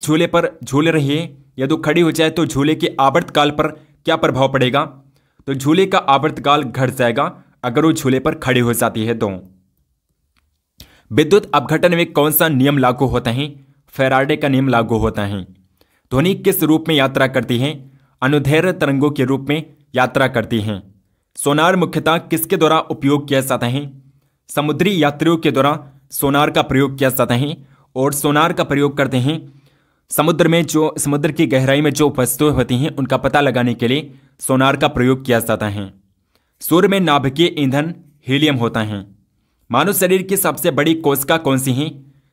झूले पर झूल रही है या तो खड़ी हो जाए तो झूले के आवर्तकाल पर क्या प्रभाव पड़ेगा? तो झूले का आवर्तकाल घट जाएगा अगर वो झूले पर खड़ी हो जाती है तो। विद्युत अपघटन में कौन सा नियम लागू होता है? फैराडे का नियम लागू होता है। ध्वनि किस रूप में यात्रा करती है? अनुदैर्ध्य तरंगों के रूप में यात्रा करती हैं। सोनार मुख्यतः किसके द्वारा उपयोग किया जाता है? समुद्री यात्रियों के द्वारा सोनार का प्रयोग किया जाता है और सोनार का प्रयोग करते हैं समुद्र में, जो समुद्र की गहराई में जो वस्तुएं होती हैं उनका पता लगाने के लिए सोनार का प्रयोग किया जाता है। सूर्य में नाभिकीय ईंधन हीलियम होता है। मानव शरीर की सबसे बड़ी कोशिका कौन सी है?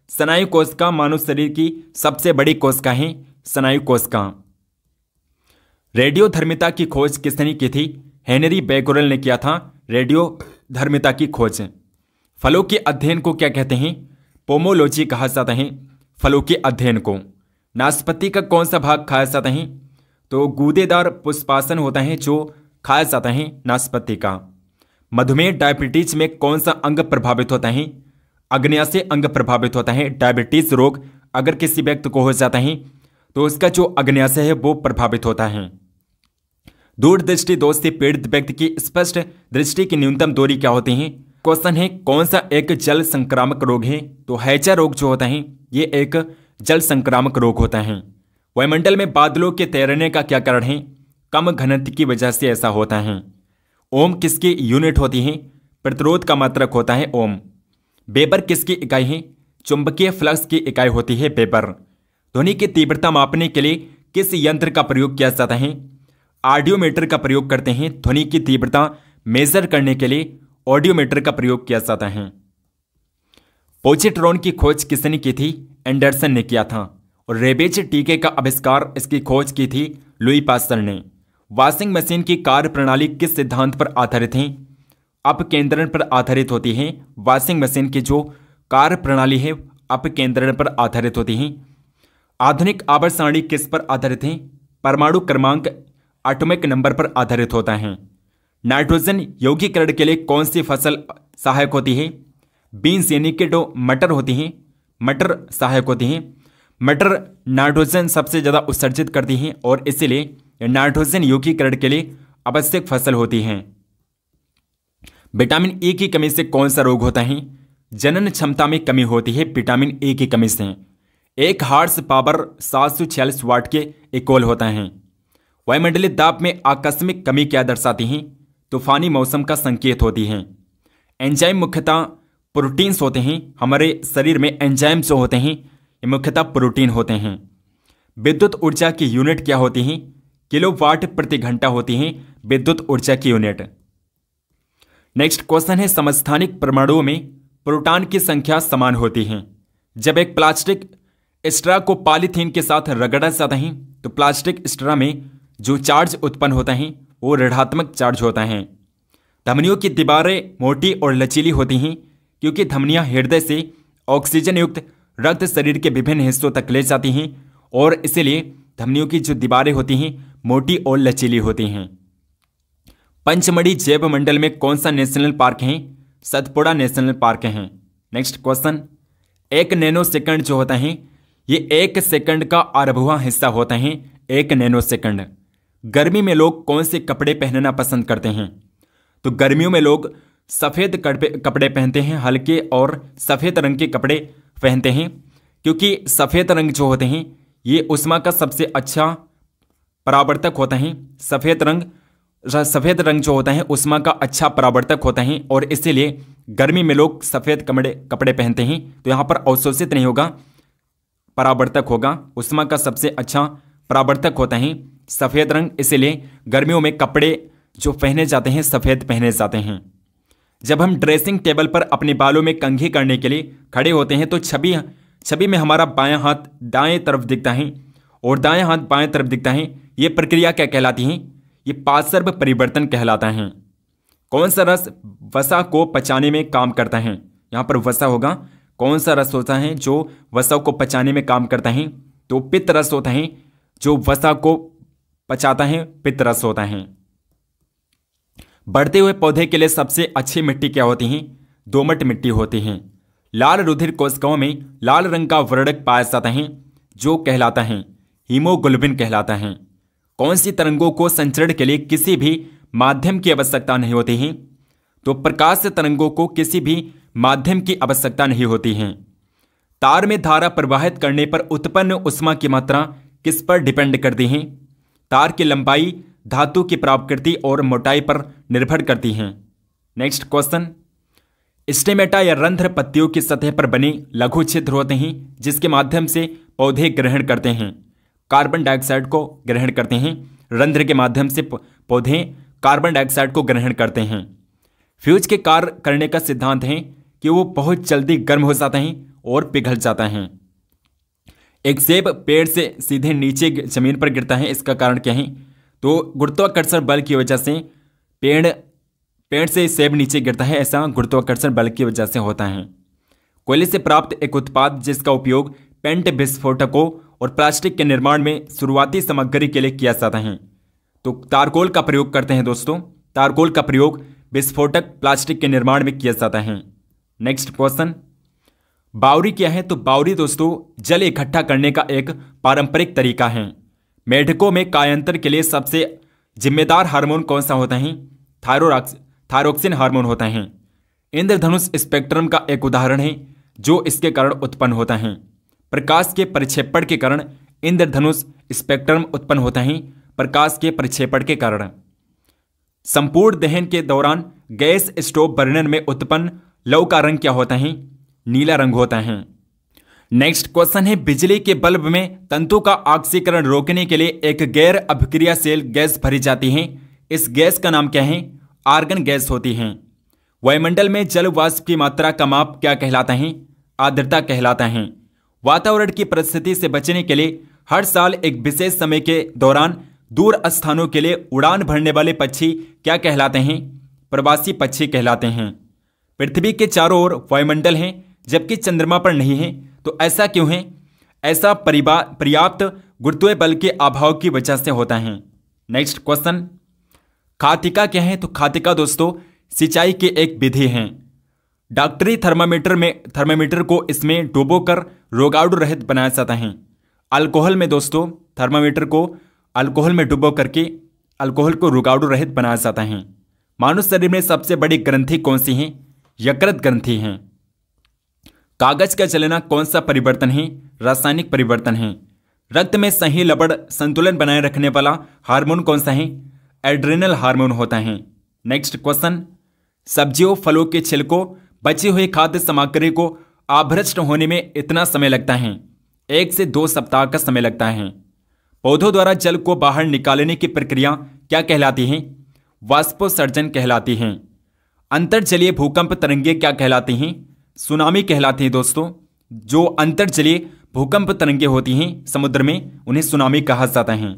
स्नायु कोशिका मानव शरीर की सबसे बड़ी कोशिका है, स्नायु कोशिका। रेडियोधर्मिता की खोज किसने की थी? हेनरी बेकरेल ने किया था रेडियोधर्मिता की खोज। फलों के अध्ययन को क्या कहते हैं? पोमोलॉजी कहा जाता है फलों के अध्ययन को। नाशपाती का कौन सा भाग खाया जाता है? तो गूदेदार पुष्पासन होता है जो खाया जाता है नाशपाती का। मधुमेह डायबिटीज में कौन सा अंग प्रभावित होता है? अग्न्याशय अंग प्रभावित होता है। डायबिटीज रोग अगर किसी व्यक्ति को हो जाता है तो उसका जो अग्न्याशय है वो प्रभावित होता है। दूरदृष्टि दोष से पीड़ित व्यक्ति की स्पष्ट दृष्टि की न्यूनतम दूरी क्या होती है? क्वेश्चन है कौन सा एक जल संक्रामक रोग है? तो हैजा रोग जो होता है ये एक जल संक्रामक रोग होता है। वायुमंडल में बादलों के तैरने का क्या कारण है? कम घनत्व की वजह से ऐसा होता है। ओम किसकी यूनिट होती है? प्रतिरोध का मात्रक होता है ओम। वेबर किसकी इकाई है? चुंबकीय फ्लक्स की इकाई होती है वेबर। ध्वनि की तीव्रता मापने के लिए किस यंत्र का प्रयोग किया जाता है? ऑडियोमीटर का प्रयोग करते हैं। ध्वनि की तीव्रता मेजर करने के लिए ऑडियोमीटर का प्रयोग किया जाता है। पॉजिट्रॉन की खोज किसने की थी? एंडरसन ने किया था। और रेबेज टीके का आविष्कार, इसकी खोज की थी लुई पास्चर ने। वॉशिंग मशीन की कार्य प्रणाली किस सिद्धांत पर आधारित है? अपकेंद्रण पर आधारित होती है। वॉशिंग मशीन की जो कार्य प्रणाली है अपकेंद्रण पर आधारित होती है। आधुनिक आवर्त सारणी किस पर आधारित है? परमाणु क्रमांक एटॉमिक नंबर पर आधारित होता है। नाइट्रोजन यौगीकरण के लिए कौन सी फसल सहायक होती है? बीन्स यानी कि जो मटर होती हैं, मटर सहायक होती हैं। मटर नाइट्रोजन सबसे ज़्यादा उत्सर्जित करती हैं और इसीलिए नाइट्रोजन यौगीकरण के लिए आवश्यक फसल होती हैं। विटामिन ए की कमी से कौन सा रोग होता है? जनन क्षमता में कमी होती है विटामिन ए की कमी से। एक हार्स पावर 746 वाट के इक्वल होता है। वायुमंडलीय दाब में आकस्मिक कमी क्या दर्शाती है? तूफानी मौसम का संकेत होती है। एंजाइम मुख्यतः प्रोटीन्स होते हैं। हमारे शरीर में एंजाइम जो होते हैं ये मुख्यतः प्रोटीन होते हैं। विद्युत ऊर्जा की यूनिट क्या होती है? किलोवाट प्रति घंटा होती है विद्युत ऊर्जा की यूनिट। नेक्स्ट क्वेश्चन है समस्थानिक परमाणुओं में प्रोटॉन की संख्या समान होती है। जब एक प्लास्टिक स्ट्रा को पॉलीथीन के साथ रगड़ा जाता है तो प्लास्टिक स्ट्रा में जो चार्ज उत्पन्न होता है वो ऋणात्मक चार्ज होता है। धमनियों की दीवारें मोटी और लचीली होती हैं क्योंकि धमनियां हृदय से ऑक्सीजन युक्त रक्त शरीर के विभिन्न हिस्सों तक ले जाती हैं और इसलिए धमनियों की जो दीवारें होती हैं मोटी और लचीली होती हैं। पंचमढ़ी जैव मंडल में कौन सा नेशनल पार्क है? सतपुड़ा नेशनल पार्क है। नेक्स्ट क्वेश्चन, एक नैनो सेकंड जो होता है ये एक सेकंड का 8वां हिस्सा होता है। एक नैनो सेकंड। गर्मी में लोग कौन से कपड़े पहनना पसंद करते हैं? तो गर्मियों में लोग सफ़ेद कपड़े पहनते हैं, हल्के और सफ़ेद रंग के कपड़े पहनते हैं क्योंकि सफ़ेद रंग जो होते हैं ये ऊष्मा का सबसे अच्छा परावर्तक होता है। सफ़ेद रंग जो होता है ऊष्मा का अच्छा परावर्तक होता है और इसीलिए गर्मी में लोग सफ़ेद कपड़े पहनते हैं। तो यहाँ पर अवशोषित नहीं होगा, परावर्तक होगा। ऊष्मा का सबसे अच्छा परावर्तक होता है सफ़ेद रंग, इसीलिए गर्मियों में कपड़े जो पहने जाते हैं सफ़ेद पहने जाते हैं। जब हम ड्रेसिंग टेबल पर अपने बालों में कंघी करने के लिए खड़े होते हैं तो छवि में हमारा बायां हाथ दाएं तरफ दिखता है और दाएं हाथ बाएं तरफ दिखता है। ये प्रक्रिया क्या कहलाती है? ये पार्श्व परिवर्तन कहलाता है। कौन सा रस वसा को पचाने में काम करता है? यहाँ पर वसा होगा। कौन सा रस होता है जो वसा को पचाने में काम करता है? तो पित्त रस होता है जो वसा को पचाता है, पित्त रस होता है। बढ़ते हुए पौधे के लिए सबसे अच्छी मिट्टी क्या होती है? दोमट मिट्टी होती है। लाल रुधिर कोशिकाओं में लाल रंग का वर्णक पाया जाता है जो कहलाता है हीमोग्लोबिन कहलाता है। कौन सी तरंगों को संचरण के लिए किसी भी माध्यम की आवश्यकता नहीं होती है? तो प्रकाश तरंगों को किसी भी माध्यम की आवश्यकता नहीं होती है। तार में धारा प्रवाहित करने पर उत्पन्न ऊष्मा की मात्रा किस पर डिपेंड करती है? तार की लंबाई, धातु की प्रकृति और मोटाई पर निर्भर करती हैं। नेक्स्ट क्वेश्चन, स्टेमेटा या रंध्र पत्तियों की सतह पर बने लघु छिद्र होते हैं जिसके माध्यम से पौधे ग्रहण करते हैं, कार्बन डाइऑक्साइड को ग्रहण करते हैं। रंध्र के माध्यम से पौधे कार्बन डाइऑक्साइड को ग्रहण करते हैं। फ्यूज के कार्य करने का सिद्धांत है कि वो बहुत जल्दी गर्म हो जाते हैं और पिघल जाता है। एक सेब पेड़ से सीधे नीचे जमीन पर गिरता है, इसका कारण क्या है? तो गुरुत्वाकर्षण बल की वजह से पेड़ से सेब नीचे गिरता है, ऐसा गुरुत्वाकर्षण बल की वजह से होता है। कोयले से प्राप्त एक उत्पाद जिसका उपयोग पेंट विस्फोटकों और प्लास्टिक के निर्माण में शुरुआती सामग्री के लिए किया जाता है, तो तारकोल का प्रयोग करते हैं दोस्तों। तारकोल का प्रयोग विस्फोटक प्लास्टिक के निर्माण में किया जाता है। नेक्स्ट क्वेश्चन, बावरी क्या है? तो बावरी दोस्तों जल इकट्ठा करने का एक पारंपरिक तरीका है। मेढकों में कायांतर के लिए सबसे जिम्मेदार हार्मोन कौन सा होता है? थायरोक्सिन हार्मोन होता है। इंद्रधनुष स्पेक्ट्रम का एक उदाहरण है जो इसके कारण उत्पन्न होता है। प्रकाश के परिक्षेपण के कारण इंद्रधनुष स्पेक्ट्रम उत्पन्न होता है, प्रकाश के परिक्षेपण के कारण। संपूर्ण दहन के दौरान गैस स्टोव बर्नर में उत्पन्न लौ का रंग क्या होता है? नीला रंग होता है। नेक्स्ट क्वेश्चन है, बिजली के बल्ब में तंतु का ऑक्सीकरण रोकने के लिए एक गैर अभिक्रियाशील गैस भरी जाती है। इस गैस का नाम क्या है? आर्गन गैस होती है। वायुमंडल में जल वाष्प की मात्रा का माप क्या कहलाता है? आर्द्रता कहलाता है। वातावरण की परिस्थिति से बचने के लिए हर साल एक विशेष समय के दौरान दूर स्थानों के लिए उड़ान भरने वाले पक्षी क्या कहलाते हैं? प्रवासी पक्षी कहलाते हैं। पृथ्वी के चारों ओर वायुमंडल है जबकि चंद्रमा पर नहीं है, तो ऐसा क्यों है? ऐसा पर्याप्त गुरुत्वीय बल के अभाव की वजह से होता है। नेक्स्ट क्वेश्चन, खातिका क्या है? तो खातिका दोस्तों सिंचाई की एक विधि है। डॉक्टरी थर्मामीटर को इसमें डुबोकर रोगाणु रहित बनाया जाता है। अल्कोहल में दोस्तों थर्मामीटर को अल्कोहल में डुबो करके अल्कोहल को रोगाणु रहित बनाया जाता है। मानव शरीर में सबसे बड़ी ग्रंथि कौन सी है? यकृत ग्रंथि है। कागज का जलना कौन सा परिवर्तन है? रासायनिक परिवर्तन है। रक्त में सही लवण संतुलन बनाए रखने वाला हार्मोन कौन सा है? एड्रेनल हार्मोन होता है। नेक्स्ट क्वेश्चन, सब्जियों फलों के छिलकों बची हुई खाद्य सामग्री को अभ्रष्ट होने में इतना समय लगता है? 1 से 2 सप्ताह का समय लगता है। पौधों द्वारा जल को बाहर निकालने की प्रक्रिया क्या कहलाती है? वाष्पोत्सर्जन कहलाती है। अंतर्जलीय भूकंप तरंगे क्या कहलाती हैं? सुनामी कहलाती हैं दोस्तों। जो अंतर्जलीय भूकंप तरंगे होती हैं समुद्र में, उन्हें सुनामी कहा जाता है।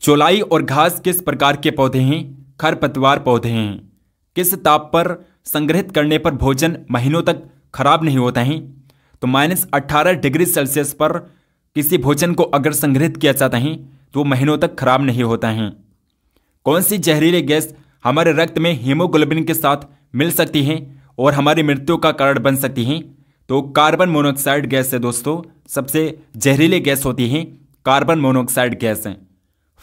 चौलाई और घास किस प्रकार के पौधे हैं? खरपतवार पौधे हैं। किस ताप पर संग्रहित करने पर भोजन महीनों तक खराब नहीं होता है? तो -18 डिग्री सेल्सियस पर किसी भोजन को अगर संग्रहित किया जाता है तो महीनों तक खराब नहीं होता है। कौन सी जहरीली गैस हमारे रक्त में हीमोग्लोबिन के साथ मिल सकती है और हमारी मृत्यु का कारण बन सकती है? तो कार्बन मोनोऑक्साइड गैस है दोस्तों, सबसे जहरीली गैस होती है कार्बन मोनोऑक्साइड गैस है।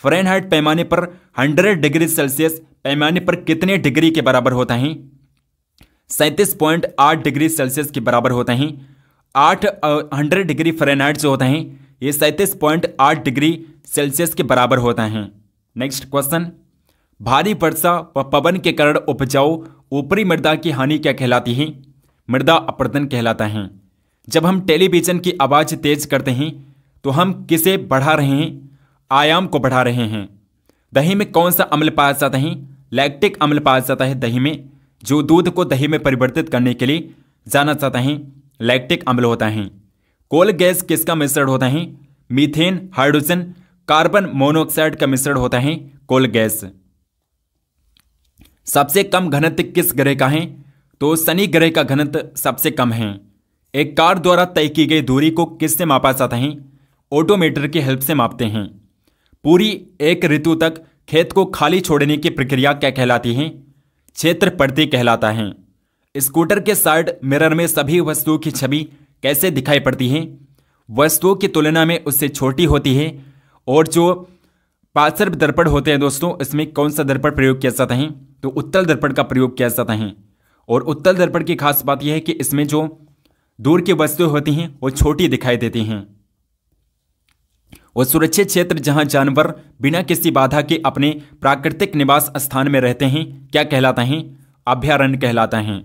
फ़ारेनहाइट पैमाने पर 100 डिग्री सेल्सियस पैमाने पर कितने डिग्री के बराबर होता है? 37.8 डिग्री सेल्सियस के बराबर होता है। 100 डिग्री फ़ारेनहाइट जो होता है ये 37.8 डिग्री सेल्सियस के बराबर होता है। नेक्स्ट क्वेश्चन, भारी वर्षा व पवन के कारण उपजाऊ ऊपरी मृदा की हानि क्या कहलाती है? मृदा अपरदन कहलाता है। जब हम टेलीविजन की आवाज़ तेज करते हैं तो हम किसे बढ़ा रहे हैं? आयाम को बढ़ा रहे हैं। दही में कौन सा अम्ल पाया जाता है? लैक्टिक अम्ल पाया जाता है दही में, जो दूध को दही में परिवर्तित करने के लिए जाना जाता है लैक्टिक अम्ल होता है। कोल गैस किसका मिश्रण होता है? मीथेन, हाइड्रोजन, कार्बन मोनोऑक्साइड का मिश्रण होता है कोल गैस। सबसे कम घनत्व किस ग्रह का है? तो शनि ग्रह का घनत्व सबसे कम है। एक कार द्वारा तय की गई दूरी को किससे मापा जाता है? ऑडोमीटर की हेल्प से मापते हैं। पूरी एक ऋतु तक खेत को खाली छोड़ने की प्रक्रिया क्या कहलाती है? क्षेत्र पड़ती कहलाता है। स्कूटर के साइड मिरर में सभी वस्तुओं की छवि कैसे दिखाई पड़ती है? वस्तुओं की तुलना में उससे छोटी होती है। और जो पार्श्व दर्पण होते हैं दोस्तों, इसमें कौन सा दर्पण प्रयोग किया जाता है? तो उत्तल दर्पण का प्रयोग किया जाता है। और उत्तल दर्पण की खास बात यह है कि इसमें जो दूर की वस्तुएं होती हैं वो छोटी दिखाई देती हैं। और सुरक्षित क्षेत्र जहां जानवर बिना किसी बाधा के अपने प्राकृतिक निवास स्थान में रहते हैं क्या कहलाता है? अभयारण्य कहलाता है।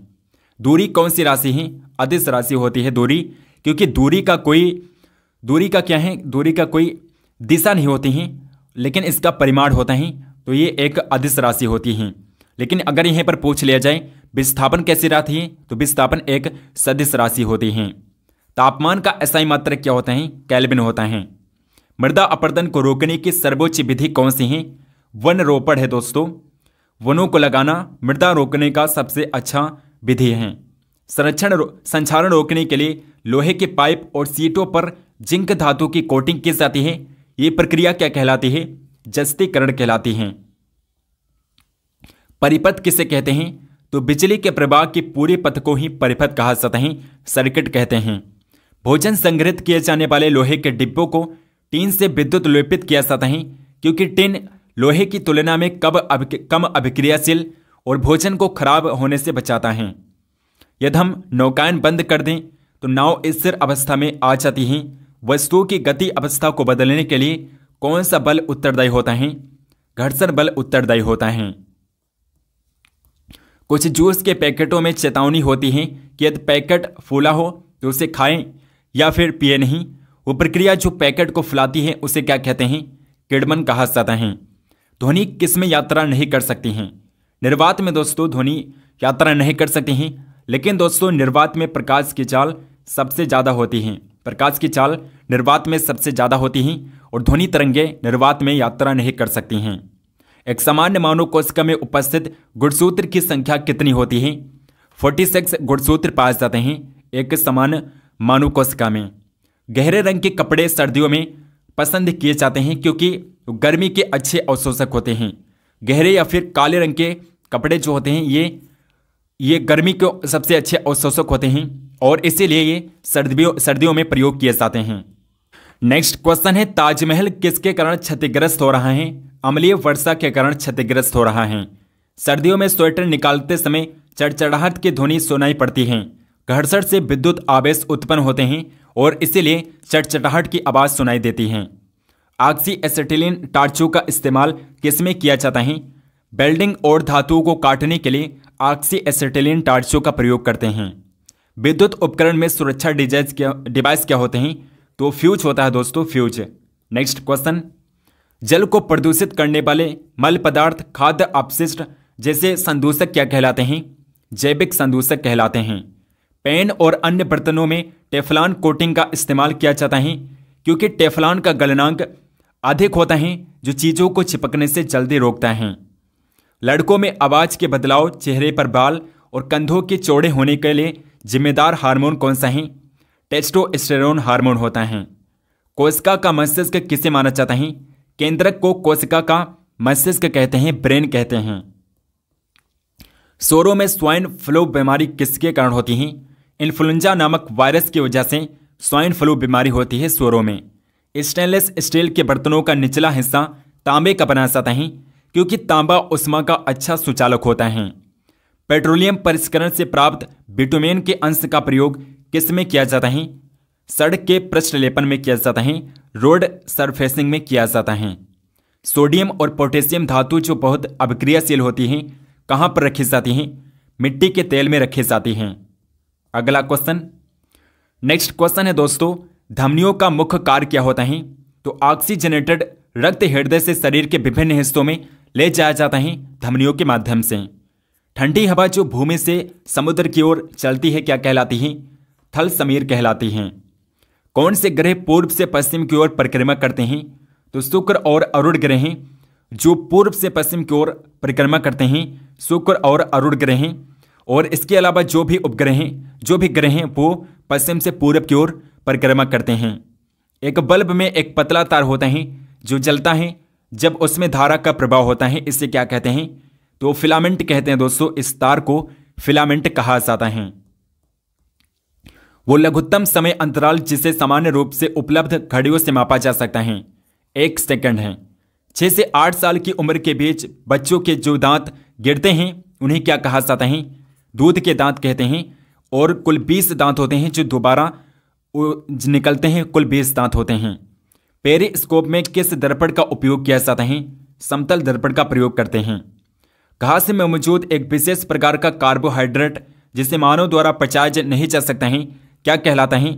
दूरी कौन सी राशि है? अदिश राशि होती है दूरी, क्योंकि दूरी का कोई दिशा नहीं होती है, लेकिन इसका परिमाण होता है। तो ये एक अदिश राशि होती है। लेकिन अगर यहीं पर पूछ लिया जाए विस्थापन कैसी राशि है, तो विस्थापन एक सदिश राशि होती है। तापमान का एसआई मात्रक क्या होता है? केल्विन होता है। मृदा अपरदन को रोकने की सर्वोच्च विधि कौन सी है? वन रोपण है दोस्तों। वनों को लगाना मृदा रोकने का सबसे अच्छा विधि है। संक्षारण रोकने के लिए लोहे के पाइप और सीटों पर जिंक धातु की कोटिंग की जाती है। ये प्रक्रिया क्या कहलाती है? जस्तीकरण कहलाती है। परिपथ किसे कहते हैं? तो बिजली के प्रवाह की पूरे पथ को ही परिपथ कहा जाता है, सर्किट कहते हैं। भोजन संग्रहित किए जाने वाले लोहे के डिब्बों को टीन से विद्युत लेपित किया जाता है, क्योंकि टिन लोहे की तुलना में कम अभिक्रियाशील और भोजन को खराब होने से बचाता है। यदि हम नौकायन बंद कर दें तो नाव स्थिर अवस्था में आ जाती है। वस्तुओं की गति अवस्था को बदलने के लिए कौन सा बल उत्तरदायी होता है? घर्षण बल उत्तरदायी होता है। कुछ जूस के पैकेटों में चेतावनी होती है कि यदि पैकेट फूला हो तो उसे खाएं या फिर पिए नहीं। वो प्रक्रिया जो पैकेट को फुलाती है उसे क्या कहते हैं? किडमन कहा जाता है। ध्वनि किसमें यात्रा नहीं कर सकती हैं? निर्वात में दोस्तों ध्वनि यात्रा नहीं कर सकती हैं, लेकिन दोस्तों निर्वात में प्रकाश की चाल सबसे ज़्यादा होती हैं। प्रकाश की चाल निर्वात में सबसे ज़्यादा होती हैं और ध्वनि तरंगें निर्वात में यात्रा नहीं कर सकती हैं। एक सामान्य मानव कोशिका में उपस्थित गुणसूत्र की संख्या कितनी होती है? 46 गुणसूत्र पाए जाते हैं एक सामान्य मानव कोशिका में। गहरे रंग के कपड़े सर्दियों में पसंद किए जाते हैं क्योंकि गर्मी के अच्छे अवशोषक होते हैं। गहरे या फिर काले रंग के कपड़े जो होते हैं ये गर्मी के सबसे अच्छे अवशोषक होते हैं और इसीलिए ये सर्दियों में प्रयोग किए जाते हैं। नेक्स्ट क्वेश्चन है, ताजमहल किसके कारण क्षतिग्रस्त हो रहा है? अम्लीय वर्षा के कारण क्षतिग्रस्त हो रहा है। सर्दियों में स्वेटर निकालते समय चड़चड़ाहट की ध्वनि सुनाई पड़ती है। घर्षण से विद्युत आवेश उत्पन्न होते हैं और इसीलिए चड़चड़ाहट की आवाज सुनाई देती है। ऑक्सी एसिटिलीन टार्चों का इस्तेमाल किसमें किया जाता है? वेल्डिंग और धातुओं को काटने के लिए ऑक्सी एसिटिलीन टार्चों का प्रयोग करते हैं। विद्युत उपकरण में सुरक्षा डिवाइस क्या होते हैं? तो फ्यूज होता है दोस्तों, फ्यूज। नेक्स्ट क्वेश्चन, जल को प्रदूषित करने वाले मल पदार्थ खाद्य अपशिष्ट जैसे संदूषक क्या कहलाते हैं? जैविक संदूषक कहलाते हैं। पेन और अन्य बर्तनों में टेफ्लॉन कोटिंग का इस्तेमाल किया जाता है क्योंकि टेफ्लॉन का गलनांक अधिक होता है जो चीज़ों को चिपकने से जल्दी रोकता है। लड़कों में आवाज़ के बदलाव, चेहरे पर बाल और कंधों के चौड़े होने के लिए जिम्मेदार हार्मोन कौन सा है? टेस्टोस्टेरोन हार्मोन होता है। कोशिका का मस्तिष्क किसे माना जाता है? केंद्रक को कोशिका का मस्तिष्क कहते हैं, ब्रेन कहते हैं। सूअरों में स्वाइन फ्लू बीमारी किसके कारण होती है? इन्फ्लुएंजा नामक वायरस की वजह से स्वाइन फ्लू बीमारी होती है सूअरों में। स्टेनलेस स्टील के बर्तनों का निचला हिस्सा तांबे का बनाया जाता है क्योंकि तांबा उष्मा का अच्छा सुचालक होता है। पेट्रोलियम परिष्करण से प्राप्त बिटुमेन के अंश का प्रयोग किसमें किया जाता है? सड़क के पृष्ठलेपन में किया जाता है, रोड सरफेसिंग में किया जाता है। सोडियम और पोटेशियम धातु जो बहुत अभिक्रियाशील होती हैं कहाँ पर रखी जाती हैं? मिट्टी के तेल में रखी जाती हैं। अगला क्वेश्चन, नेक्स्ट क्वेश्चन है दोस्तों, धमनियों का मुख्य कार्य क्या होता है? तो ऑक्सीजनेटेड रक्त हृदय से शरीर के विभिन्न हिस्सों में ले जाया जाता है धमनियों के माध्यम से। ठंडी हवा जो भूमि से समुद्र की ओर चलती है क्या कहलाती है? थल समीर कहलाती हैं। कौन से ग्रह पूर्व से पश्चिम की ओर परिक्रमा करते हैं? तो शुक्र और अरुण ग्रह जो पूर्व से पश्चिम की ओर परिक्रमा करते हैं, शुक्र और अरुण ग्रह। और इसके अलावा जो भी ग्रह हैं वो पश्चिम से पूर्व की ओर परिक्रमा करते हैं। एक बल्ब में एक पतला तार होता है जो जलता है जब उसमें धारा का प्रभाव होता है, इसे क्या कहते हैं? तो फिलामेंट कहते हैं दोस्तों। इस तार को फिलामेंट कहा जाता है। वो लघुत्तम समय अंतराल जिसे सामान्य रूप से उपलब्ध घड़ियों से मापा जा सकता है 1 सेकंड है। 6 से 8 साल की उम्र के बीच बच्चों के जो दांत गिरते हैं उन्हें क्या कहा जाता है? दूध के दांत कहते हैं। और कुल 20 दांत होते हैं जो दोबारा निकलते हैं, कुल 20 दांत होते हैं। पेरिस्कोप में किस दर्पण का उपयोग किया जाता है? समतल दर्पण का प्रयोग करते हैं। घास में मौजूद एक विशेष प्रकार का कार्बोहाइड्रेट जिसे मानव द्वारा पचाया नहीं जा सकता है क्या कहलाता है?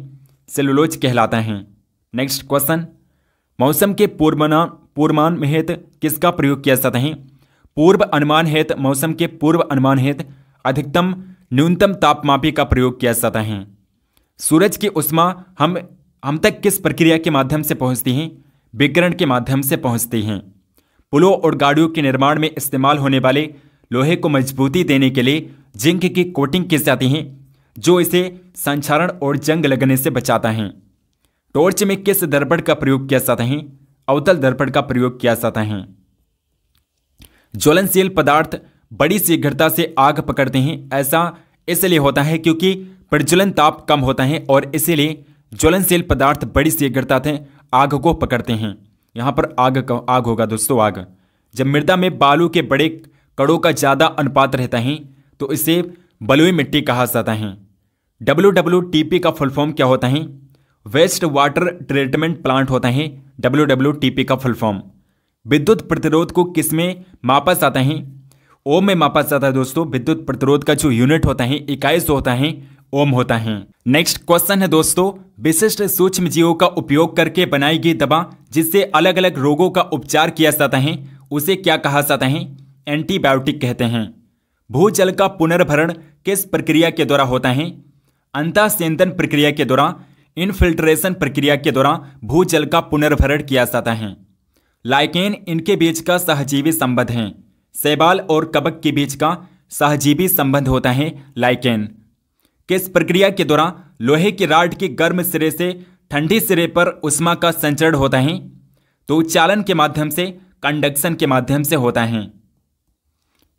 सेलुलोज कहलाता है। नेक्स्ट क्वेश्चन, मौसम के पूर्वानुमान हेतु किसका प्रयोग किया जाता है? पूर्व अनुमान हेतु मौसम के पूर्व अनुमान हेतु अधिकतम न्यूनतम तापमापी का प्रयोग किया जाता है। सूरज की उष्मा हम तक किस प्रक्रिया के माध्यम से पहुंचती है? विकिरण के माध्यम से पहुंचती हैं। पुलों और गाड़ियों के निर्माण में इस्तेमाल होने वाले लोहे को मजबूती देने के लिए जिंक की कोटिंग की जाती है जो इसे संक्षारण और जंग लगने से बचाता है। टॉर्च में किस दर्पण का प्रयोग किया जाता है? अवतल दर्पण का प्रयोग किया जाता है। ज्वलनशील पदार्थ बड़ी शीघ्रता से आग पकड़ते हैं, ऐसा इसलिए होता है क्योंकि प्रज्वलन ताप कम होता है और इसीलिए ज्वलनशील पदार्थ बड़ी शीघ्रता से आग को पकड़ते हैं। यहाँ पर आग होगा दोस्तों, आग। जब मृदा में बालू के बड़े कणों का ज़्यादा अनुपात रहता है तो इसे बलुई मिट्टी कहा जाता है। WWTP का फुल फॉर्म क्या होता है? वेस्ट वाटर ट्रीटमेंट प्लांट होता है WWTP का फुल फॉर्म। विद्युत प्रतिरोध को किस में मापा जाता है? ओम में मापा जाता है दोस्तों। विद्युत प्रतिरोध का जो यूनिट होता है, इकाई जो होता है, ओम होता है। नेक्स्ट क्वेश्चन है दोस्तों, विशिष्ट सूक्ष्म जीवों का उपयोग करके बनाई गई दवा जिससे अलग अलग रोगों का उपचार किया जाता है उसे क्या कहा जाता है? एंटीबायोटिक कहते हैं। भूजल का पुनर्भरण किस प्रक्रिया के द्वारा होता है? अंतःसेंदन प्रक्रिया के द्वारा, इनफिल्ट्रेशन प्रक्रिया के द्वारा भूजल का पुनर्भरण किया जाता है। लाइकेन इनके बीच का सहजीवी संबंध है। शैवाल और कवक के बीच का सहजीवी संबंध होता है लाइकेन। किस प्रक्रिया के द्वारा लोहे की राड के गर्म सिरे से ठंडी सिरे पर उष्मा का संचरण होता है? तो चालन के माध्यम से, कंडक्शन के माध्यम से होता है।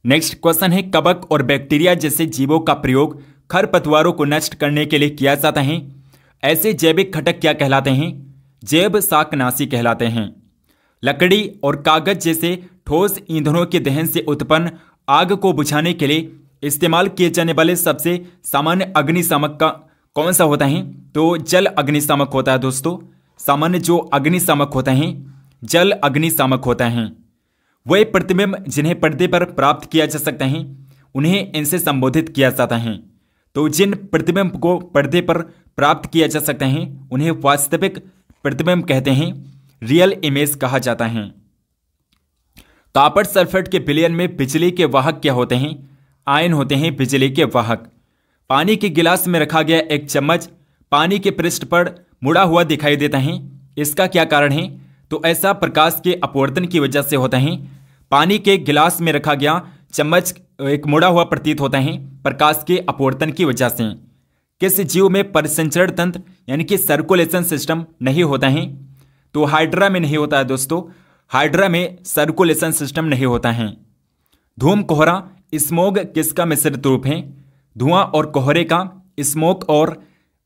नेक्स्ट क्वेश्चन है, कवक और बैक्टीरिया जैसे जीवों का प्रयोग खरपतवारों को नष्ट करने के लिए किया जाता है। ऐसे जैविक घटक क्या कहलाते हैं? जैव शाकनाशी कहलाते हैं। लकड़ी और कागज जैसे ठोस ईंधनों के दहन से उत्पन्न आग को बुझाने के लिए इस्तेमाल किए जाने वाले सबसे सामान्य अग्निशामक का कौन सा होता है? तो जल अग्निशामक होता है दोस्तों। सामान्य जो अग्निशामक होता है जल अग्निशामक होता है। वह प्रतिबिंब जिन्हें पर्दे पर प्राप्त किया जा सकता है उन्हें इनसे संबोधित किया जाता है। तो जिन प्रतिबिंब को पर्दे पर प्राप्त किया जा सकता है उन्हें वास्तविक प्रतिबिंब कहते हैं, रियल इमेज कहा जाता है। कॉपर सल्फेट के विलयन में बिजली के वाहक क्या होते हैं? आयन होते हैं बिजली के वाहक। पानी के गिलास में रखा गया एक चम्मच पानी के पृष्ठ पर मुड़ा हुआ दिखाई देता है, इसका क्या कारण है? तो ऐसा प्रकाश के अपवर्तन की वजह से होता है। पानी के गिलास में रखा गया चम्मच एक मुड़ा हुआ प्रतीत होता है प्रकाश के अपवर्तन की वजह से। किस जीव में परिसंचरण तंत्र यानी कि सर्कुलेशन सिस्टम नहीं होता है? तो हाइड्रा में नहीं होता है दोस्तों। हाइड्रा में सर्कुलेशन सिस्टम नहीं होता है। धूम कोहरा स्मोग किसका मिश्रित रूप है? धुआं और कोहरे का, स्मोक और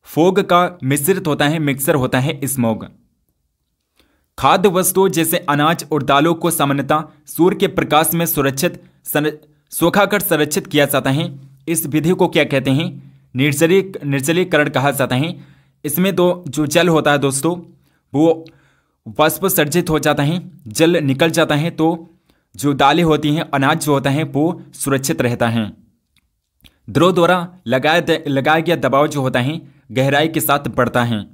फोग का मिश्रित होता है, मिक्सर होता है स्मोग। खाद्य वस्तुओं जैसे अनाज और दालों को सामान्यतः सूर्य के प्रकाश में सुखाकर संरक्षित किया जाता है। इस विधि को क्या कहते हैं? निर्जलीकरण कहा जाता है। इसमें तो जो जल होता है दोस्तों वो वाष्पोत्सर्जित हो जाता है, जल निकल जाता है, तो जो दालें होती हैं, अनाज जो होता है वो सुरक्षित रहता है। द्रव द्वारा लगाया गया दबाव जो होता है गहराई के साथ बढ़ता है।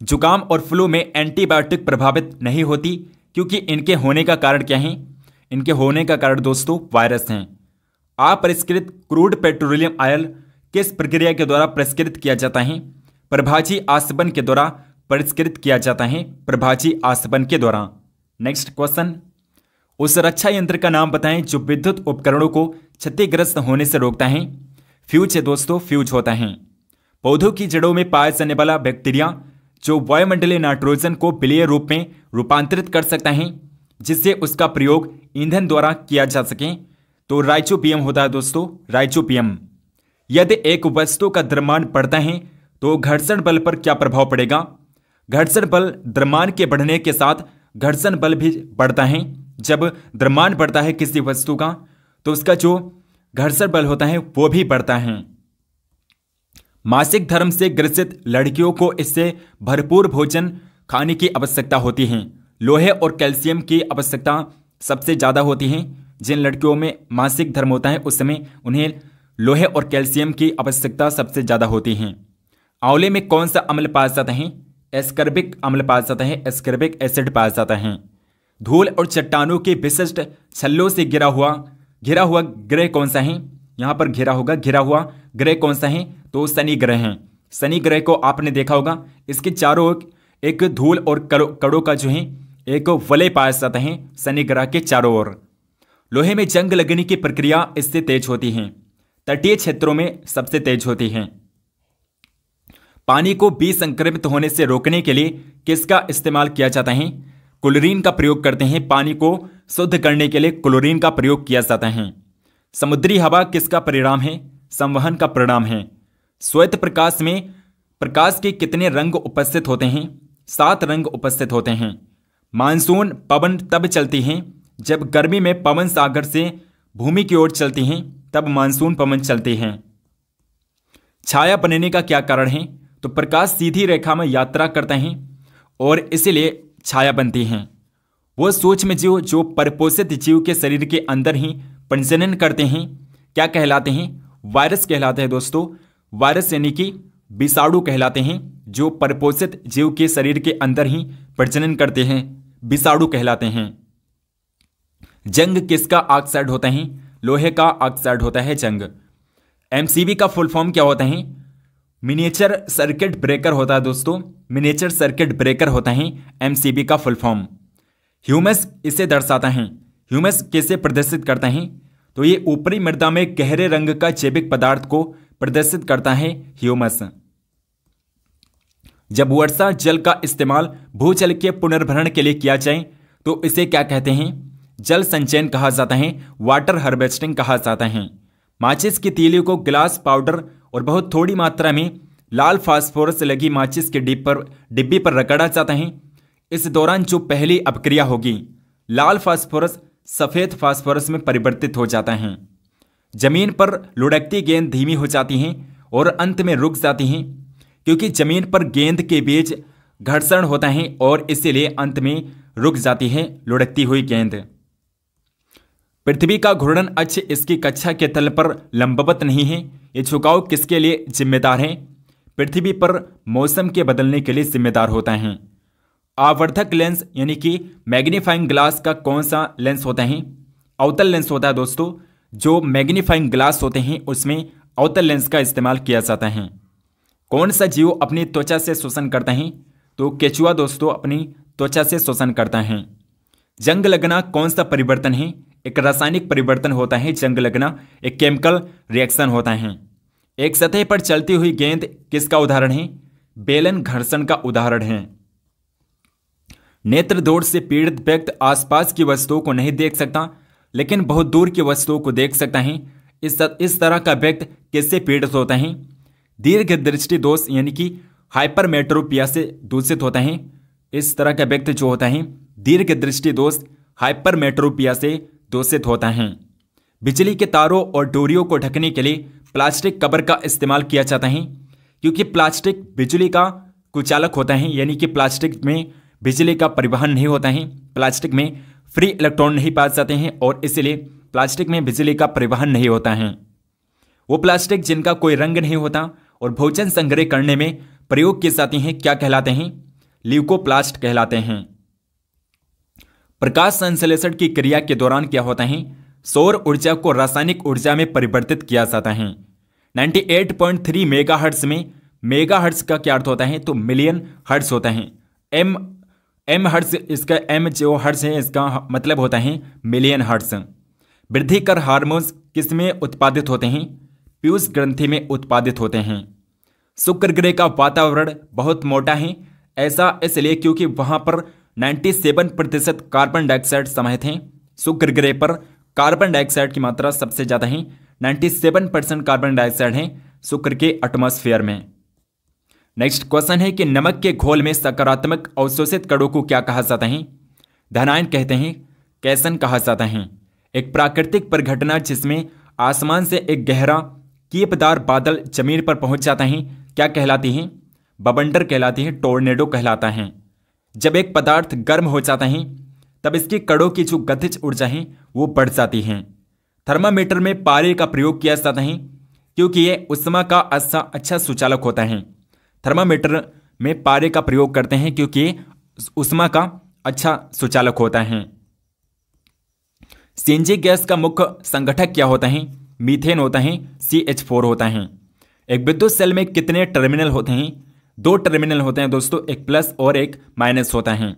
जुकाम और फ्लू में एंटीबायोटिक प्रभावित नहीं होती क्योंकि इनके होने का कारण क्या है? इनके होने का कारण दोस्तों वायरस हैं। अपरिष्कृत क्रूड पेट्रोलियम ऑयल किस प्रक्रिया के द्वारा परिष्कृत किया जाता है? प्रभाजी आसवन के द्वारा परिष्कृत किया जाता है, प्रभाजी आसवन के द्वारा। नेक्स्ट क्वेश्चन, उस रक्षा यंत्र का नाम बताएं जो विद्युत उपकरणों को क्षतिग्रस्त होने से रोकता है। फ्यूज है दोस्तों, फ्यूज होता है। पौधों की जड़ों में पाया जाने वाला बैक्टीरिया जो वायुमंडलीय नाइट्रोजन को विलेय रूप में रूपांतरित कर सकता है जिससे उसका प्रयोग ईंधन द्वारा किया जा सके, तो राइजोबियम होता है दोस्तों, राइजोबियम। यदि एक वस्तु का द्रव्यमान बढ़ता है तो घर्षण बल पर क्या प्रभाव पड़ेगा? घर्षण बल द्रव्यमान के बढ़ने के साथ घर्षण बल भी बढ़ता है। जब द्रव्यमान बढ़ता है किसी वस्तु का तो उसका जो घर्षण बल होता है वो भी बढ़ता है। मासिक धर्म से ग्रसित लड़कियों को इससे भरपूर भोजन खाने की आवश्यकता होती है। लोहे और कैल्शियम की आवश्यकता सबसे ज़्यादा होती है। जिन लड़कियों में मासिक धर्म होता है उस समय उन्हें लोहे और कैल्शियम की आवश्यकता सबसे ज़्यादा होती है। आंवले में कौन सा अम्ल पाया जाता है? एस्कर्बिक अम्ल पाया जाता है, एस्कर्बिक एसिड पाया जाता है। धूल और चट्टानों के विशिष्ट छल्लों से घिरा हुआ ग्रह कौन सा है? यहाँ पर घिरा हुआ ग्रह कौन सा है? तो शनि ग्रह है। शनि ग्रह को आपने देखा होगा, इसके चारों ओर एक धूल और कड़ों का जो है एक वलय पाया जाता है शनि ग्रह के चारों ओर। लोहे में जंग लगने की प्रक्रिया इससे तेज होती है। तटीय क्षेत्रों में सबसे तेज होती है। पानी को विसंक्रमित होने से रोकने के लिए किसका इस्तेमाल किया जाता है? क्लोरीन का प्रयोग करते हैं। पानी को शुद्ध करने के लिए क्लोरीन का प्रयोग किया जाता है। समुद्री हवा किसका परिणाम है? संवहन का परिणाम है। श्वेत प्रकाश में प्रकाश के कितने रंग उपस्थित होते हैं? 7 रंग उपस्थित होते हैं। मानसून पवन तब चलती हैं जब गर्मी में पवन सागर से भूमि की ओर चलती हैं, तब मानसून पवन चलते हैं। छाया बनने का क्या कारण है? तो प्रकाश सीधी रेखा में यात्रा करते हैं और इसीलिए छाया बनती हैं। वो सूक्ष्म जीव जो परपोषित जीव के शरीर के अंदर ही प्रजनन करते हैं क्या कहलाते हैं? वायरस कहलाते हैं दोस्तों। वायरस यानी कि विषाणु कहलाते हैं। जो परपोषित जीव के शरीर के अंदर ही प्रजनन करते हैं विषाणु कहलाते हैं। जंग किसका ऑक्साइड होता है? लोहे का ऑक्साइड होता है जंग। एमसीबी का फुल फॉर्म क्या होता है? मिनिएचर सर्किट ब्रेकर होता है दोस्तों। मिनिएचर सर्किट ब्रेकर होता है एमसीबी का फुल फॉर्म। ह्यूमस इसे दर्शाता है। ह्यूमस कैसे प्रदर्शित करता है? तो ये ऊपरी मृदा में गहरे रंग का जैविक पदार्थ को प्रदर्शित करता है ह्यूमस। जब वर्षा जल का इस्तेमाल भूजल के पुनर्भरण के लिए किया जाए तो इसे क्या कहते हैं? जल संचयन कहा जाता है, वाटर हार्वेस्टिंग कहा जाता है। माचिस की तीली को ग्लास पाउडर और बहुत थोड़ी मात्रा में लाल फास्फोरस लगी माचिस के डिब्बी पर रगड़ा जाता है। इस दौरान जो पहली अपक्रिया होगी लाल फास्फोरस सफेद फास्फोरस में परिवर्तित हो जाता है। जमीन पर लुढ़कती गेंद धीमी हो जाती हैं और अंत में रुक जाती हैं क्योंकि जमीन पर गेंद के बीच घर्षण होता है और इसीलिए अंत में रुक जाती है लुढ़कती हुई गेंद। पृथ्वी का घूर्णन अक्ष इसकी कक्षा के तल पर लंबवत नहीं है। ये झुकाव किसके लिए जिम्मेदार है? पृथ्वी पर मौसम के बदलने के लिए जिम्मेदार होता है। आवर्धक लेंस यानी कि मैग्नीफाइंग ग्लास का कौन सा लेंस होता है? अवतल लेंस होता है दोस्तों। जो मैग्नीफाइंग ग्लास होते हैं उसमें अवतल लेंस का इस्तेमाल किया जाता है। कौन सा जीव अपनी त्वचा से श्वसन करता है? तो केचुआ दोस्तों अपनी त्वचा से श्वसन करता है। जंग लगना कौन सा परिवर्तन है? एक रासायनिक परिवर्तन होता है जंग लगना, एक केमिकल रिएक्शन होता है। एक सतह पर चलती हुई गेंद किसका उदाहरण है? बेलन घर्षण का उदाहरण है। नेत्र दोष से पीड़ित व्यक्ति आसपास की वस्तुओं को नहीं देख सकता लेकिन बहुत दूर की वस्तुओं को देख सकता है। इस तरह का व्यक्ति किससे पीड़ित होता है? दीर्घ दृष्टि दोष यानी कि हाइपरमेट्रोपिया से दूषित होता है। इस तरह का व्यक्ति जो होता है दीर्घ दृष्टि दोष हाइपरमेट्रोपिया से दूषित होता है। बिजली के तारों और डोरियों को ढकने के लिए प्लास्टिक कवर का इस्तेमाल किया जाता है क्योंकि प्लास्टिक बिजली का कुचालक होता है, यानी कि प्लास्टिक में बिजली का परिवहन नहीं होता है। प्लास्टिक में फ्री इलेक्ट्रॉन नहीं पाए जाते हैं और इसलिए प्लास्टिक में बिजली का परिवहन नहीं होता है। वो प्लास्टिक जिनका कोई रंग नहीं होता और भोजन संग्रह करने में प्रयोग किए जाते हैं क्या कहलाते हैं? ल्यूकोप्लास्ट कहलाते हैं। प्रकाश संश्लेषण की क्रिया के दौरान क्या होता है? सौर ऊर्जा को रासायनिक ऊर्जा में परिवर्तित किया जाता है। 98.3 मेगाहर्ट्ज में मेगाहर्ट्ज का क्या अर्थ होता है? तो मिलियन हर्ट्ज होता है। एम हर्ट्ज, इसका एम जो हर्ट्ज है इसका मतलब होता है मिलियन हर्ट्ज। वृद्धिकर हार्मोन्स किस में उत्पादित होते हैं? पीयूष ग्रंथि में उत्पादित होते हैं। शुक्र ग्रह का वातावरण बहुत मोटा है, ऐसा इसलिए क्योंकि वहां पर 97% कार्बन डाइऑक्साइड समाहित हैं। शुक्र ग्रह पर कार्बन डाइऑक्साइड की मात्रा सबसे ज्यादा है। 97% कार्बन डाइऑक्साइड है शुक्र के एटमॉस्फेयर में। नेक्स्ट क्वेश्चन है कि नमक के घोल में सकारात्मक अवशोषित कणों को क्या कहा जाता है? धनायन कहते हैं, कैसन कहा जाता है। एक प्राकृतिक परिघटना जिसमें आसमान से एक गहरा कीपदार बादल जमीन पर पहुंच जाता है क्या कहलाती है? बवंडर कहलाती है, टोर्नेडो कहलाता है। जब एक पदार्थ गर्म हो जाता है तब इसकी कणों की जो गतिज ऊर्जा है वो बढ़ जाती है। थर्मामीटर में पारे का प्रयोग किया जाता है क्योंकि ये उष्मा का अच्छा सुचालक होता है। थर्मामीटर में पारे का प्रयोग करते हैं क्योंकि ये उष्मा का अच्छा सुचालक होता है। सीएनजी गैस का मुख्य संगठक क्या होता है? मीथेन होता है, CH4 होता है। एक विद्युत सेल में कितने टर्मिनल होते हैं? 2 टर्मिनल होते हैं दोस्तों, एक प्लस और एक माइनस होता है।